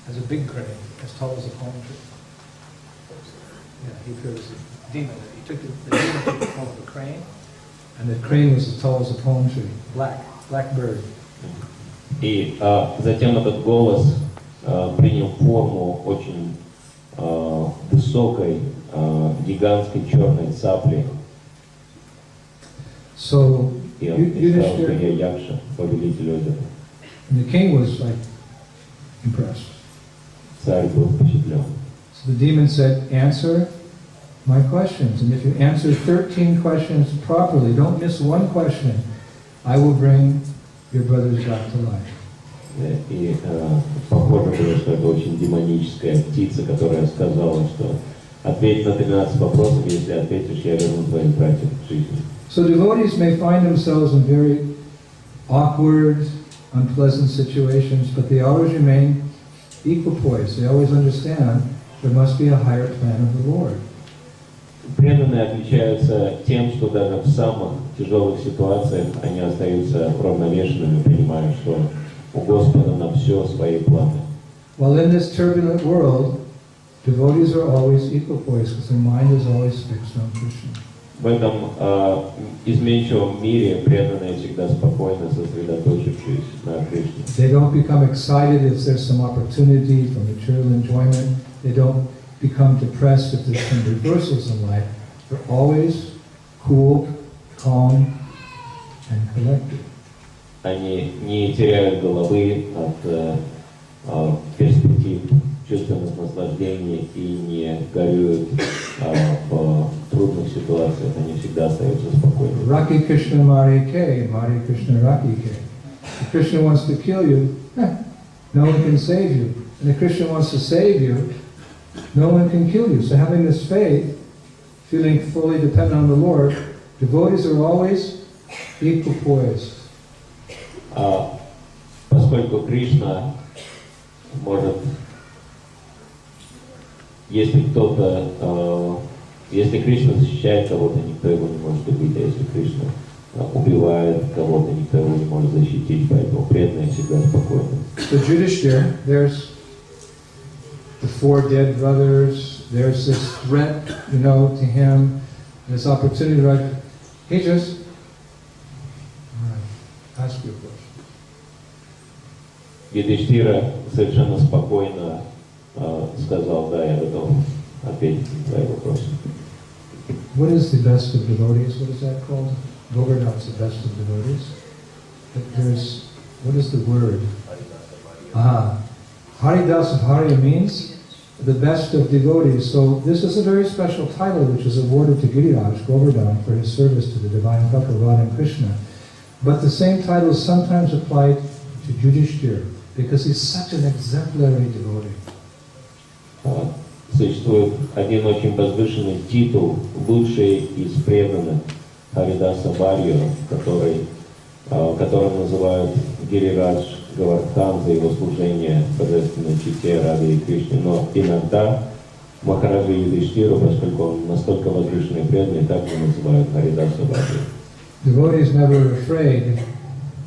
as a big crane, as tall as a palm tree. Yeah, he appeared as a demon. He took the demon took the form of a crane, and the crane was as tall as a palm tree. Black bird. И затем этот голос принял форму очень высокой гигантской черной цапли. So И он сказал, что я Якша, повелитель озера. the king was like impressed. Царь был впечатлен. So the demon said, answer my questions. And if you answer 13 questions properly, don't miss one question, I will bring your brothers back to life. И похоже было, что это очень демоническая птица, которая сказала, что ответь на 13 вопросов, если ответишь, я верну твоих братьев к жизни. So devotees may find themselves in very awkward, unpleasant situations, but they always remain equipoised. They always understand there must be a higher plan of the Lord. Преданные отличаются тем, что даже в самых тяжелых ситуациях они остаются равновешенными, понимая, что у Господа на все свои планы. While in this turbulent world, devotees are always equipoised because their mind is always fixed on Krishna. В этом изменчивом мире преданные всегда спокойно сосредоточившись на Кришне. They don't become excited if there's some opportunity for material enjoyment. They don't become depressed if there's some reversals in life. They're always cool, calm, and collected. Они не теряют головы от перспектив чувственных наслаждений и не горюют в трудных ситуациях. Они всегда остаются спокойными. Raki Krishna Mari Ke, Mari Krishna Raki Ke. If Krishna wants to kill you, no one can save you. And if Krishna wants to save you, no one can kill you. So having this faith, feeling fully dependent on the Lord, devotees are always equipoised. Поскольку Кришна может, если Кришна защищает кого-то, никто его не может убить, а если Кришна убивает кого-то, никто его не может защитить, поэтому преданные всегда спокойны. So Yudhishthira, there's the 4 dead brothers, there's this threat, to him, this opportunity, right? He just, all right, ask your question. Юдхиштхира совершенно спокойно сказал, да, я готов ответить на твои вопросы. What is the best of devotees? What is that called? Govardhan is the best of devotees. But what is the word? Haridas of Hari means the best of devotees. So this is a very special title which is awarded to Giriraj, Govardhan, for his service to the divine couple Radha and Krishna. But the same title is sometimes applied to Yudhishthira because he's such an exemplary devotee. Существует один очень возвышенный титул, лучший из преданных, Харидаса Варью, которым называют Гирирадж Говардхан за его служение божественной чите Радhe и Кришне. Но иногда Махараджа Юдхиштхиру, поскольку он настолько возвышенный и преданный, также называют Харидаса Варью. Devotee is never afraid.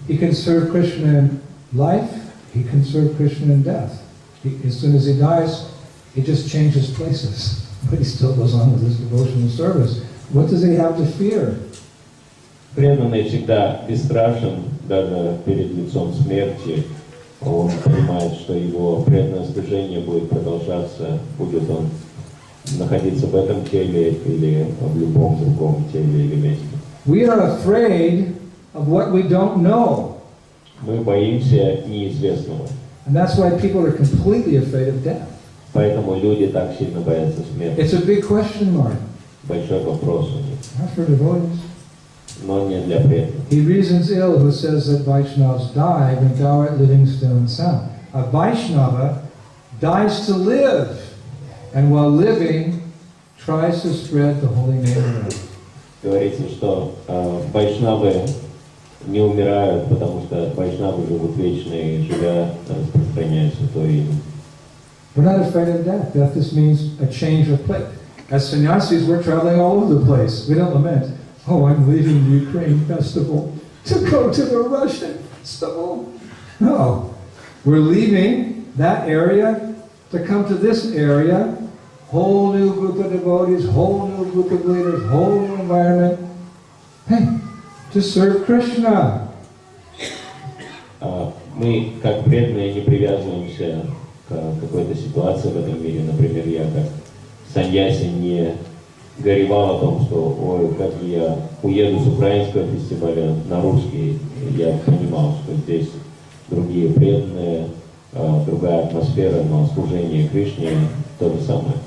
He can serve Krishna in life, he can serve Krishna in death. As soon as he dies, he just changes places, but he still goes on with his devotional service. What does he have to fear? Преданный всегда бесстрашен, даже перед лицом смерти. Он понимает, что его преданное служение будет продолжаться, будет он находиться в этом теле или в любом другом теле или месте. We are afraid of what we don't know. Мы боимся неизвестного. And that's why people are completely afraid of death. Поэтому люди так сильно боятся смерти. It's a big question mark. Большой вопрос у них. Not for devotees. Но не для преданных. He reasons ill who says that Vaishnavas die when thou art living still and sound. A Vaishnava dies to live, and while living, tries to spread the holy name around. Говорится, что вайшнавы не умирают, потому что вайшнавы живут вечно и живя распространяют святое имя. We're not afraid of death. Death just means a change of place. As sannyasis, we're traveling all over the place. We don't lament, oh, I'm leaving the Ukraine festival to go to the Russian festival. No. We're leaving that area to come to this area. Whole new group of devotees, whole new group of leaders, whole new environment. Hey, to serve Krishna. Мы, как преданные, не привязываемся к какой-то ситуации в этом мире. Например, я как саньяси не горевал о том, что ой, как я уеду с украинского фестиваля на русский. Я понимал, что здесь другие преданные, другая атмосфера, но служение Кришне то же самое.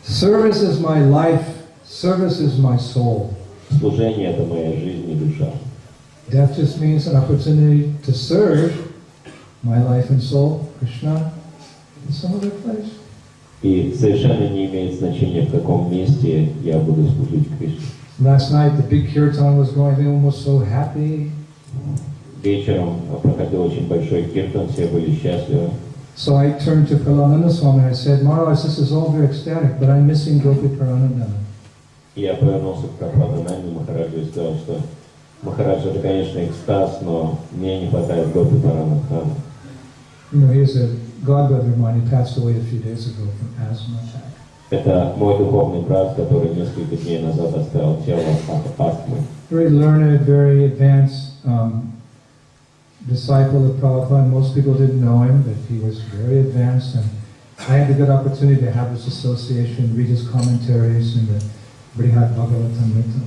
Service is my life, service is my soul. Служение — это моя жизнь и душа. Death just means an opportunity to serve my life and soul, Krishna, in some other place. И совершенно не имеет значения, в каком месте я буду служить Кришне. Last night the big kirtan was going, everyone was so happy. Вечером проходил очень большой киртан, все были счастливы. So I turned to Palo-Альто Swami and I said, Maharaj, this is all very ecstatic, but I'm missing Gopi Paranadana. Я повернулся к Прабхупаде Махараджу и сказал, что Махарадж — это, конечно, экстаз, но мне не хватает Гопи Паранадхана. You know, he is a godbrother of mine. He passed away a few days ago from asthma attack. Это мой духовный брат, который несколько дней назад оставил тело от астмы. Very learned, very advanced disciple of Prabhupada. Most people didn't know him, but he was very advanced, and I had the good opportunity to have his association, read his commentaries in the Brihad Bhagavatamrita.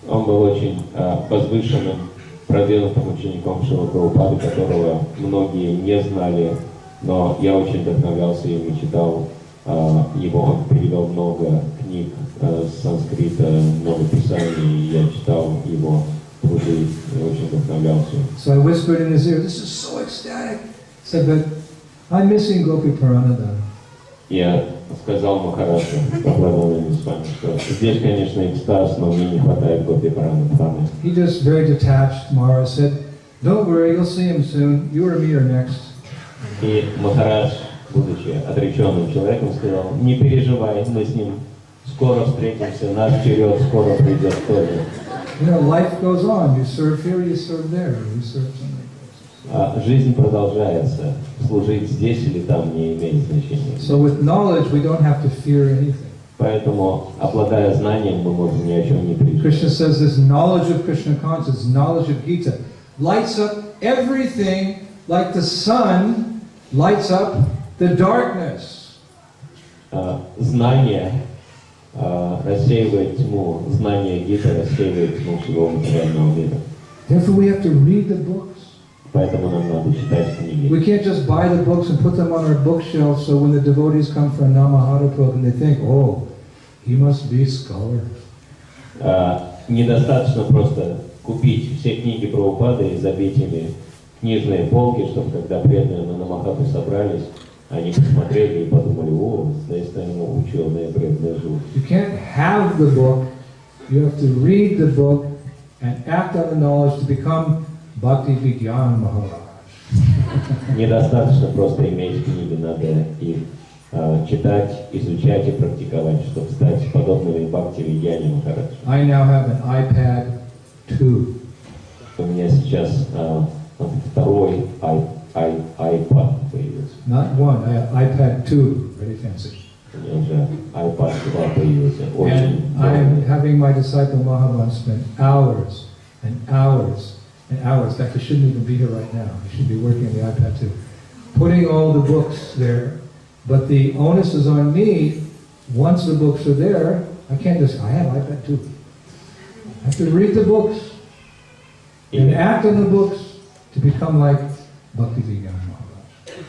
Он был очень возвышенным, продвинутым учеником Шрилы Прабхупады, которого многие не знали, но я очень вдохновлялся им и читал его. Он перевел много книг с санскрита, много писаний, и я читал его труды и очень вдохновлялся. So I whispered in his ear, "This is so ecstatic." He said, "But I'm missing Gopi Paranadana." Я сказал Махараджу, Прабхупаде Свами, что здесь, конечно, экстаз, но мне не хватает Гопи Паранадханы. He just very detached, Maharaj said, "Don't worry, you'll see him soon. You or me are next." И Махарадж, будучи отреченным человеком, сказал: не переживай, мы с ним скоро встретимся, наш черед скоро придет тоже. You know, life goes on. You serve here, you serve there, you serve somewhere. Жизнь продолжается. Служить здесь или там не имеет значения. So with knowledge, we don't have to fear anything. Поэтому, обладая знанием, мы можем ни о чем не переживать. Krishna says this knowledge of Krishna consciousness, knowledge of Gita, lights up everything like the sun lights up the darkness. Знание рассеивает тьму, знание Гита рассеивает тьму всего материального мира. Therefore, we have to read the books. Поэтому нам надо читать книги. We can't just buy the books and put them on our bookshelf so when the devotees come for a Namahara program, they think, oh, he must be a scholar. Недостаточно просто купить все книги Прабхупады и забить ими книжные полки, чтобы когда преданные на Намахату собрались, они посмотрели и подумали: о, здесь там ученые преданные живут. You can't have the book, you have to read the book and act on the knowledge to become Bhakti Vigyan Maharaj. Недостаточно просто иметь книги, надо их читать, изучать и практиковать, чтобы стать подобными Бхакти Vigyan Махараджа. I now have an iPad 2. У меня сейчас второй iPad появился. Not one, I have iPad 2, very fancy. У меня уже iPad 2 появился. Очень And I'm having my disciple Mahavan spend hours and hours and hours. In fact, he shouldn't even be here right now. He should be working on the iPad too. Putting all the books there, but the onus is on me. Once the books are there, I can't just, I have iPad too. I have to read the books and act on the books to become like Bhakti Vigyan Maharaj.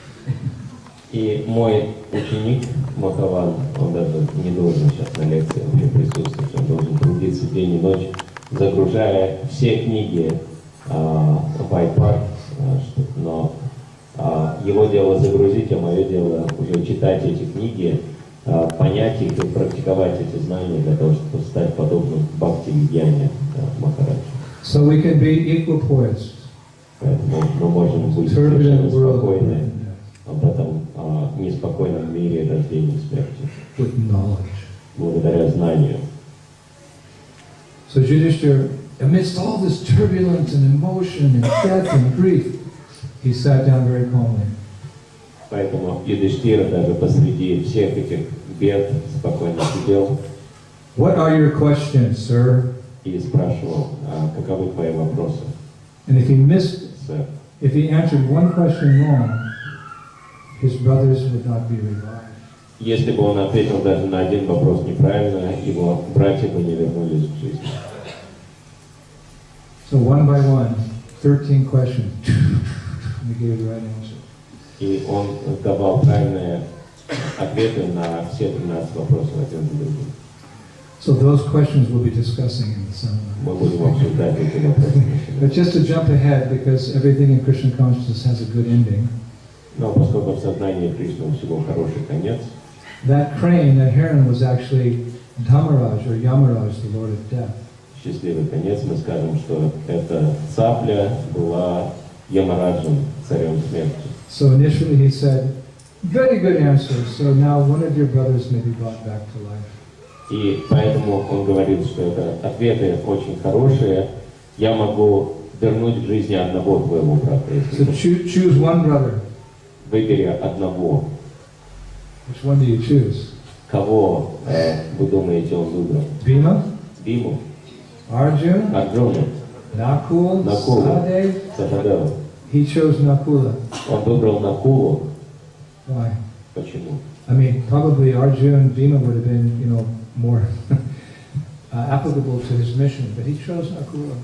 И мой ученик Махаван, он даже не должен сейчас на лекции вообще присутствовать, он должен трудиться день и ночь, загружая все книги в iPad, но его дело загрузить, а мое дело уже читать эти книги, понять их и практиковать эти знания для того, чтобы стать подобным Бхакти Vigyan Махараджа. So we can be equipoised. Поэтому мы можем быть совершенно спокойны в этом неспокойном мире рождения и смерти. With knowledge. Благодаря знанию. So Yudhishthira, amidst all this turbulence and emotion and death and grief, he sat down very calmly. Поэтому Юдхиштира даже посреди всех этих бед спокойно сидел. What are your questions, sir? И спрашивал: каковы твои вопросы? And if he missed, Сэр. if he answered one question wrong, his brothers would not be revived. Если бы он ответил даже на один вопрос неправильно, его братья бы не вернулись в жизнь. So one by one, 13 questions. He gave the right answer. И он давал правильные ответы на все 13 вопросов один за другим. So those questions we'll be discussing in the seminar. Мы будем обсуждать эти вопросы. But just to jump ahead, because everything in Krishna consciousness has a good ending, Но поскольку в сознании Кришны у всего хороший конец, that crane, that heron, was actually Dhammaraj or Yamaraj, the Lord of Death. счастливый конец, мы скажем, что эта цапля была Ямараджем, царем смерти. So initially he said, very good answer, so now one of your brothers may be brought back to life. И поэтому он говорит, что это ответы очень хорошие, я могу вернуть к жизни одного твоего брата. So choose one brother. Выбери одного. Which one do you choose? Кого вы думаете он выбрал? Bhima, Биму, Arjuna, Арджуну, Nakul, Накулу, Sahadev. Сахадеву. He chose Nakula. Он выбрал Накулу. Why? Почему? I mean, probably Arjuna and Bhima would have been, more applicable to his mission, but he chose Nakula.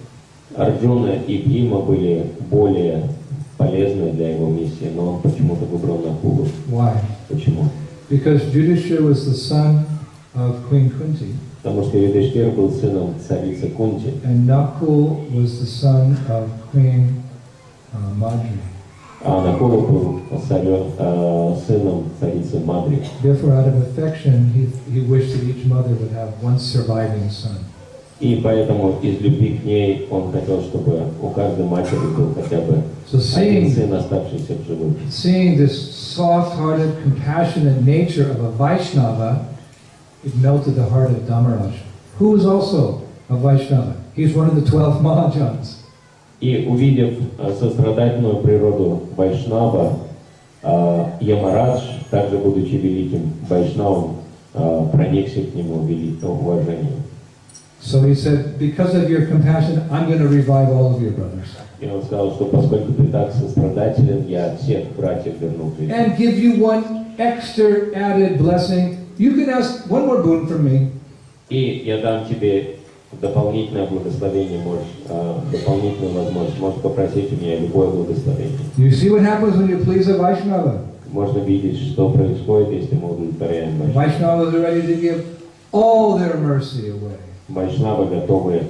Арджуна и Бхима были более полезны для его миссии, но он почему-то выбрал Накулу. Why? Почему? Because Yudhishthira was the son of Queen Kunti, Потому что Юдхиштхира был сыном царицы Кунти, and Nakul was the son of Queen Madri. а Накула был сыном царицы Мадри. Therefore, out of affection, he wished that each mother would have one surviving son. И поэтому из любви к ней он хотел, чтобы у каждой матери был хотя бы один сын, оставшийся в живых. Seeing this soft-hearted, compassionate nature of a Vaishnava, it melted the heart of Dhammaraj, who was also a Vaishnava. He's one of the 12 Mahajans. И увидев сострадательную природу Вайшнава, Ямарадж, также будучи великим Вайшнавом, проникся к нему великим уважением. So he said, because of your compassion, I'm going to revive all of your brothers. И он сказал, что поскольку ты так сострадателен, я всех братьев верну к жизни. And give you one extra added blessing. You can ask one more boon from me. И я дам тебе дополнительное благословение, дополнительную возможность, можешь попросить у меня любое благословение. You see what happens when you please a Vaishnava? Можно видеть, что происходит, если мы удовлетворяем Вайшнава. Vaishnavas are ready to give all their mercy away. Вайшнавы готовы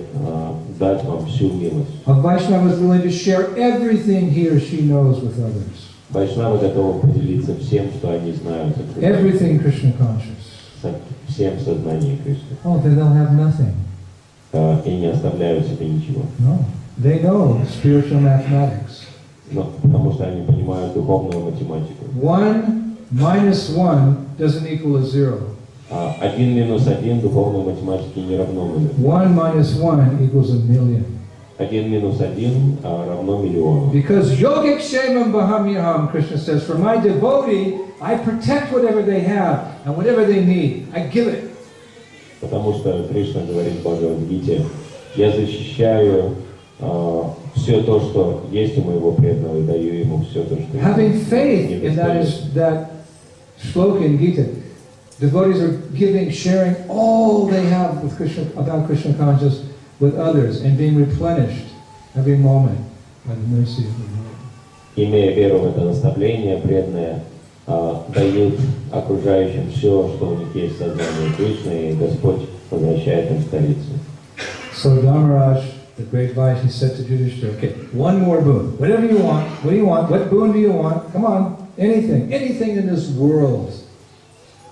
дать вам всю милость. A Vaishnava is willing to share everything he or she knows with others. Вайшнавы готовы поделиться всем, что они знают. Everything Krishna conscious. Всем сознанием Кришны. Oh, then they'll have nothing. И не оставляют себе ничего. No. They know spiritual mathematics. Но, потому что они понимают духовную математику. 1 minus 1 doesn't equal a 0. 1 минус 1 духовной математики не равно нулю. 1 minus 1 equals a million. 1 минус 1 равно миллиону. Because yogic shemam bahamyaham, Krishna says, for my devotee, I protect whatever they have and whatever they need, I give it. Потому что Кришна говорит в Бхагавад-гите, я защищаю все то, что есть у моего преданного, и даю ему все то, что Having faith in that shloka in Gita, devotees are giving, sharing all they have with Krishna, about Krishna consciousness with others, and being replenished every moment by the mercy of the Lord. Имея веру в это наставление, преданные дают окружающим все, что у них есть в сознании Кришны, и Господь возвращает им столицу. So Dhammaraj, the great Vaishnava, he said to Yudhishthira, okay, one more boon. Whatever you want. What do you want? What boon do you want? Come on. Anything. Anything in this world.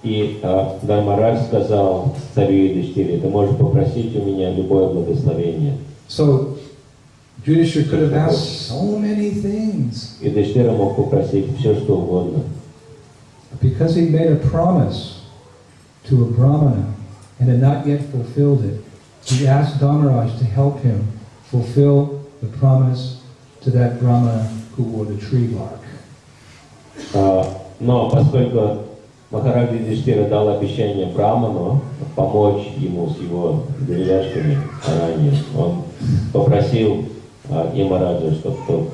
И Дhammaraj сказал царю Юдхиштире, ты можешь попросить у меня любое благословение. So Yudhishthira could have asked so many things. Юдхиштира мог попросить все, что угодно. Because he made a promise to a Brahmana and had not yet fulfilled it, he asked Dhammaraj to help him fulfill the promise to that Brahmana who wore the tree bark. Но поскольку Махараджа Юдхиштира дал обещание Браману помочь ему с его деревяшками ранее, он попросил Ямараджа, чтобы тот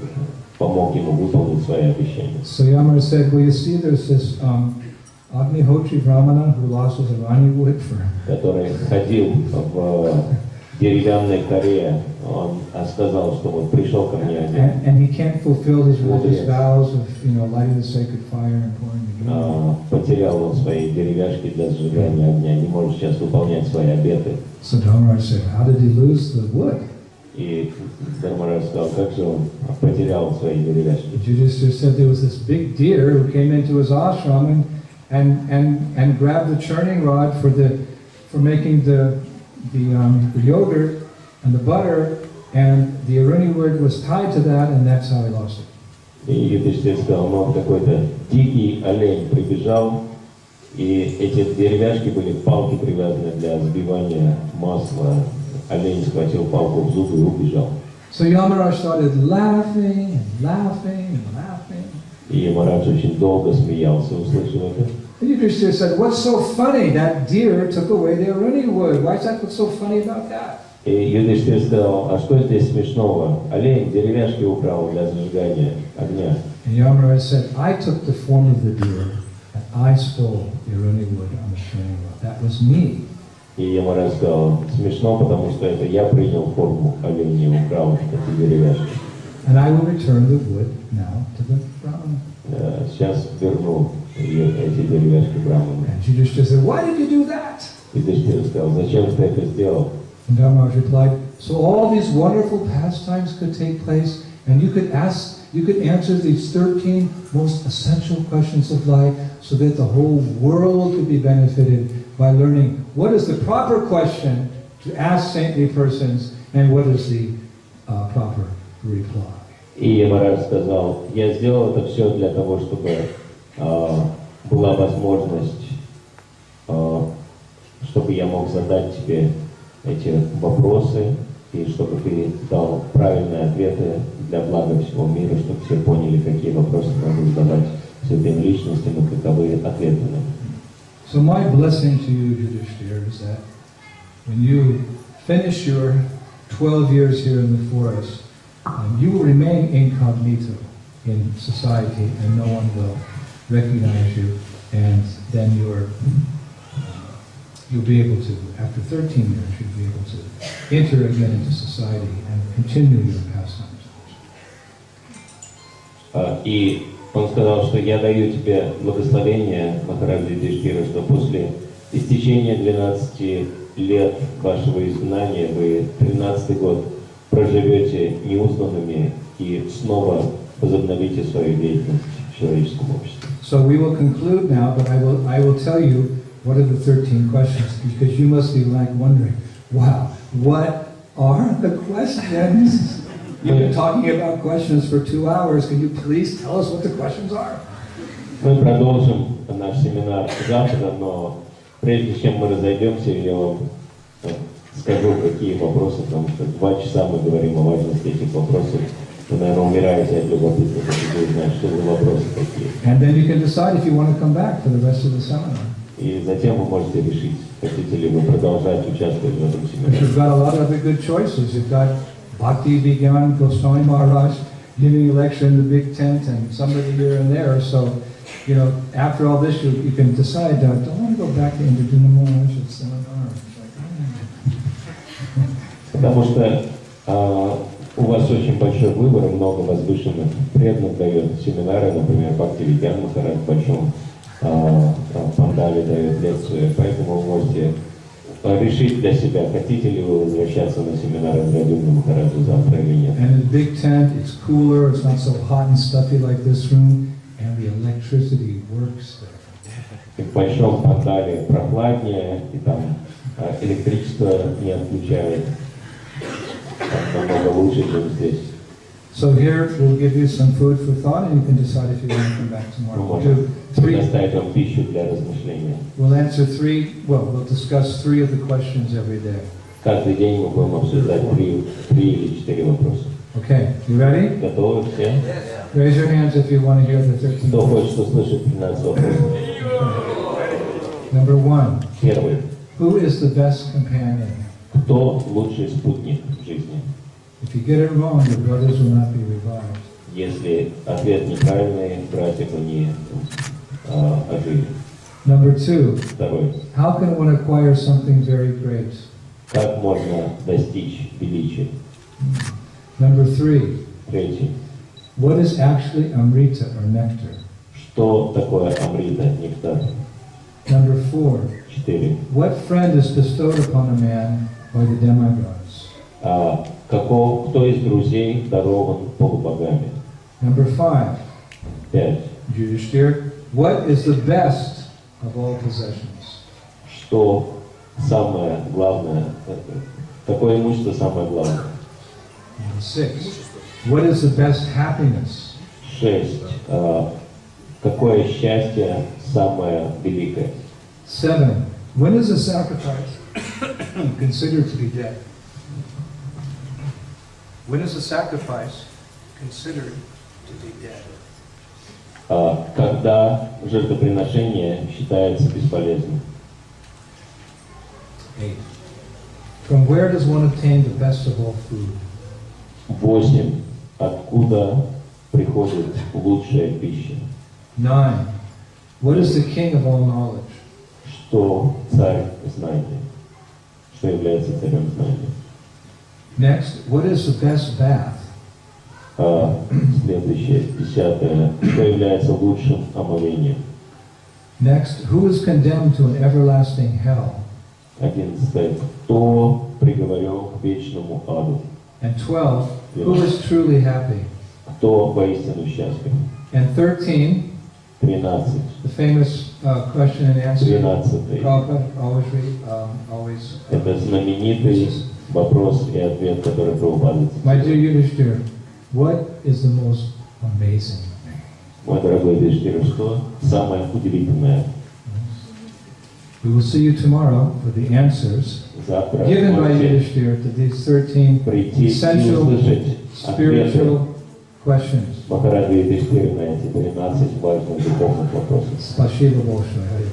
помог ему выполнить свои обещания. So Yamara said, well, you see, there's this Agnihotri Brahmana, who lost his Arani wood for который ходил в деревянной коре, он сказал, что вот пришел ко мне один. and he can't fulfill his religious vows of, lighting the sacred fire and pouring the ghee. Потерял он свои деревяшки для сжигания огня, не может сейчас выполнять свои обеты. So Dharmaraj said, how did he lose the wood? И Дharmaraj сказал, как же он потерял свои деревяшки. Yudhishthira said there was this big deer who came into his ashram and grabbed the churning rod for making the yogurt and the butter, and the Aruni word was tied to that, and that's how he lost it. И Юдхиштхир сказал, но какой-то дикий олень прибежал, и эти деревяшки были к палке привязаны для взбивания масла. Олень схватил палку в зубы и убежал. So Yamaraj started laughing and laughing and laughing. И Ямарадж очень долго смеялся, услышав это. And Yudhishthira said, what's so funny? That deer took away the Aruni wood. What's so funny about that? И Юдхиштхир сказал, а что здесь смешного? Олень деревяшки украл для зажигания огня. And Yamaraj said, I took the form of the deer, and I stole the Aruni wood on the turning rod. That was me. И Ямарадж сказал, смешно, потому что это я принял форму оленя и украл эти деревяшки. And I will return the wood now to the Brahmana. Сейчас верну эти деревяшки Брахману. And Yudhishthira said, why did you do that? Юдхиштхир сказал, зачем ты это сделал? And Dharmaraj replied, so all these wonderful pastimes could take place, and you could answer these 13 most essential questions of life, so that the whole world could be benefited by learning what is the proper question to ask saintly persons, and what is the proper reply. И Ямарадж сказал, я сделал это все для того, чтобы была возможность, чтобы я мог задать тебе эти вопросы, и чтобы ты дал правильные ответы для блага всего мира, чтобы все поняли, какие вопросы надо задавать святым личностям и каковы ответы на них. So my blessing to you, Yudhishthira, is that when you finish your 12 years here in the forest, you will remain incognito in society, and no one will recognize you, and then you'll be able to, after 13 years, you'll be able to enter again into society and continue your pastimes. И он сказал, что я даю тебе благословение, Махараджа Юдхиштхира, что после истечения 12 лет вашего изгнания вы 13-й год проживете неузнанными и снова возобновите свою деятельность в человеческом обществе. So we will conclude now, but I will tell you what are the 13 questions, because you must be like wondering, wow, what are the questions? You've been talking about questions for 2 hours. Can you please tell us what the questions are? Мы продолжим наш семинар завтра, но прежде чем мы разойдемся, я вам скажу, какие вопросы, потому что 2 часа мы говорим о важности этих вопросов. Вы, наверное, умираете от любопытства, чтобы узнать, что за вопросы такие. And then you can decide if you want to come back for the rest of the seminar. И затем вы можете решить, хотите ли вы продолжать участвовать в этом семинаре. You've got a lot of other good choices. You've got Bhakti Vigyan Goswami Maharaj giving a lecture in the big tent, and somebody here and there. So, after all this, you can decide, don't want to go back to Inder Maharaj's seminar. Потому что у вас очень большой выбор, много возвышенных преданных дает семинары, например, Бхакти Vigyan Махарадж в большом пандале дает лекцию, поэтому вы можете решить для себя, хотите ли вы возвращаться на семинар Индрадьюмны Махараджа завтра или нет. And in the big tent, it's cooler, it's not so hot and stuffy like this room, and the electricity works there. И в большом пандале прохладнее, и там электричество не отключает. Намного лучше, чем здесь. So here we'll give you some food for thought, and you can decide if you want to come back tomorrow. We'll do 3. Предоставить вам пищу для размышления. We'll discuss 3 of the questions every day. Каждый день мы будем обсуждать 3 или 4 вопроса. Okay, you ready? Готовы все? Raise your hands if you want to hear the 13 Кто questions. хочет услышать 13 вопросов? Number 1. Первый. Who is the best companion? Кто лучший спутник в жизни? If you get it wrong, your brothers will not be revived. Если ответ неправильный, братья бы не ожили. Number 2. Второй. How can one acquire something very great? Как можно достичь величия? Number 3. Третий. What is actually amrita or nectar? Что такое амрита, нектар? Number 4. 4. What friend is bestowed upon a man by the demigods? Кто из друзей дарован полубогами? Number 5. 5. Yudhishthira, what is the best of all possessions? Что самое главное? Какое имущество самое главное? Number 6. What is the best happiness? 6. Какое счастье самое великое? 7. When is a sacrifice considered to be dead? When is a sacrifice considered to be dead? Когда жертвоприношение считается бесполезным? 8. From where does one obtain the best of all food? 8. Откуда приходит лучшая пища? 9. What is the king of all knowledge? Что царь знания? Что является царем знания? Next, what is the best bath? Следующее, 10. Что является лучшим омовением? Next, who is condemned to an everlasting hell? 11. Кто приговорен к вечному аду? And 12, who is truly happy? Кто воистину счастлив? And 13, 13. the famous question and answer. 13. Prabhupada always. Это знаменитый вопрос и ответ, который Прабхупада My цитирует. dear Yudhishthira, what is the most amazing thing? Мой дорогой Юдхишthира, что самое удивительное? We will see you tomorrow for the answers Завтра given by можете Yudhishthira to these 13 прийти и essential услышать ответы spiritual questions. Махараджа Юдхишthиры на эти 13 важных духовных вопросов. Спасибо большое.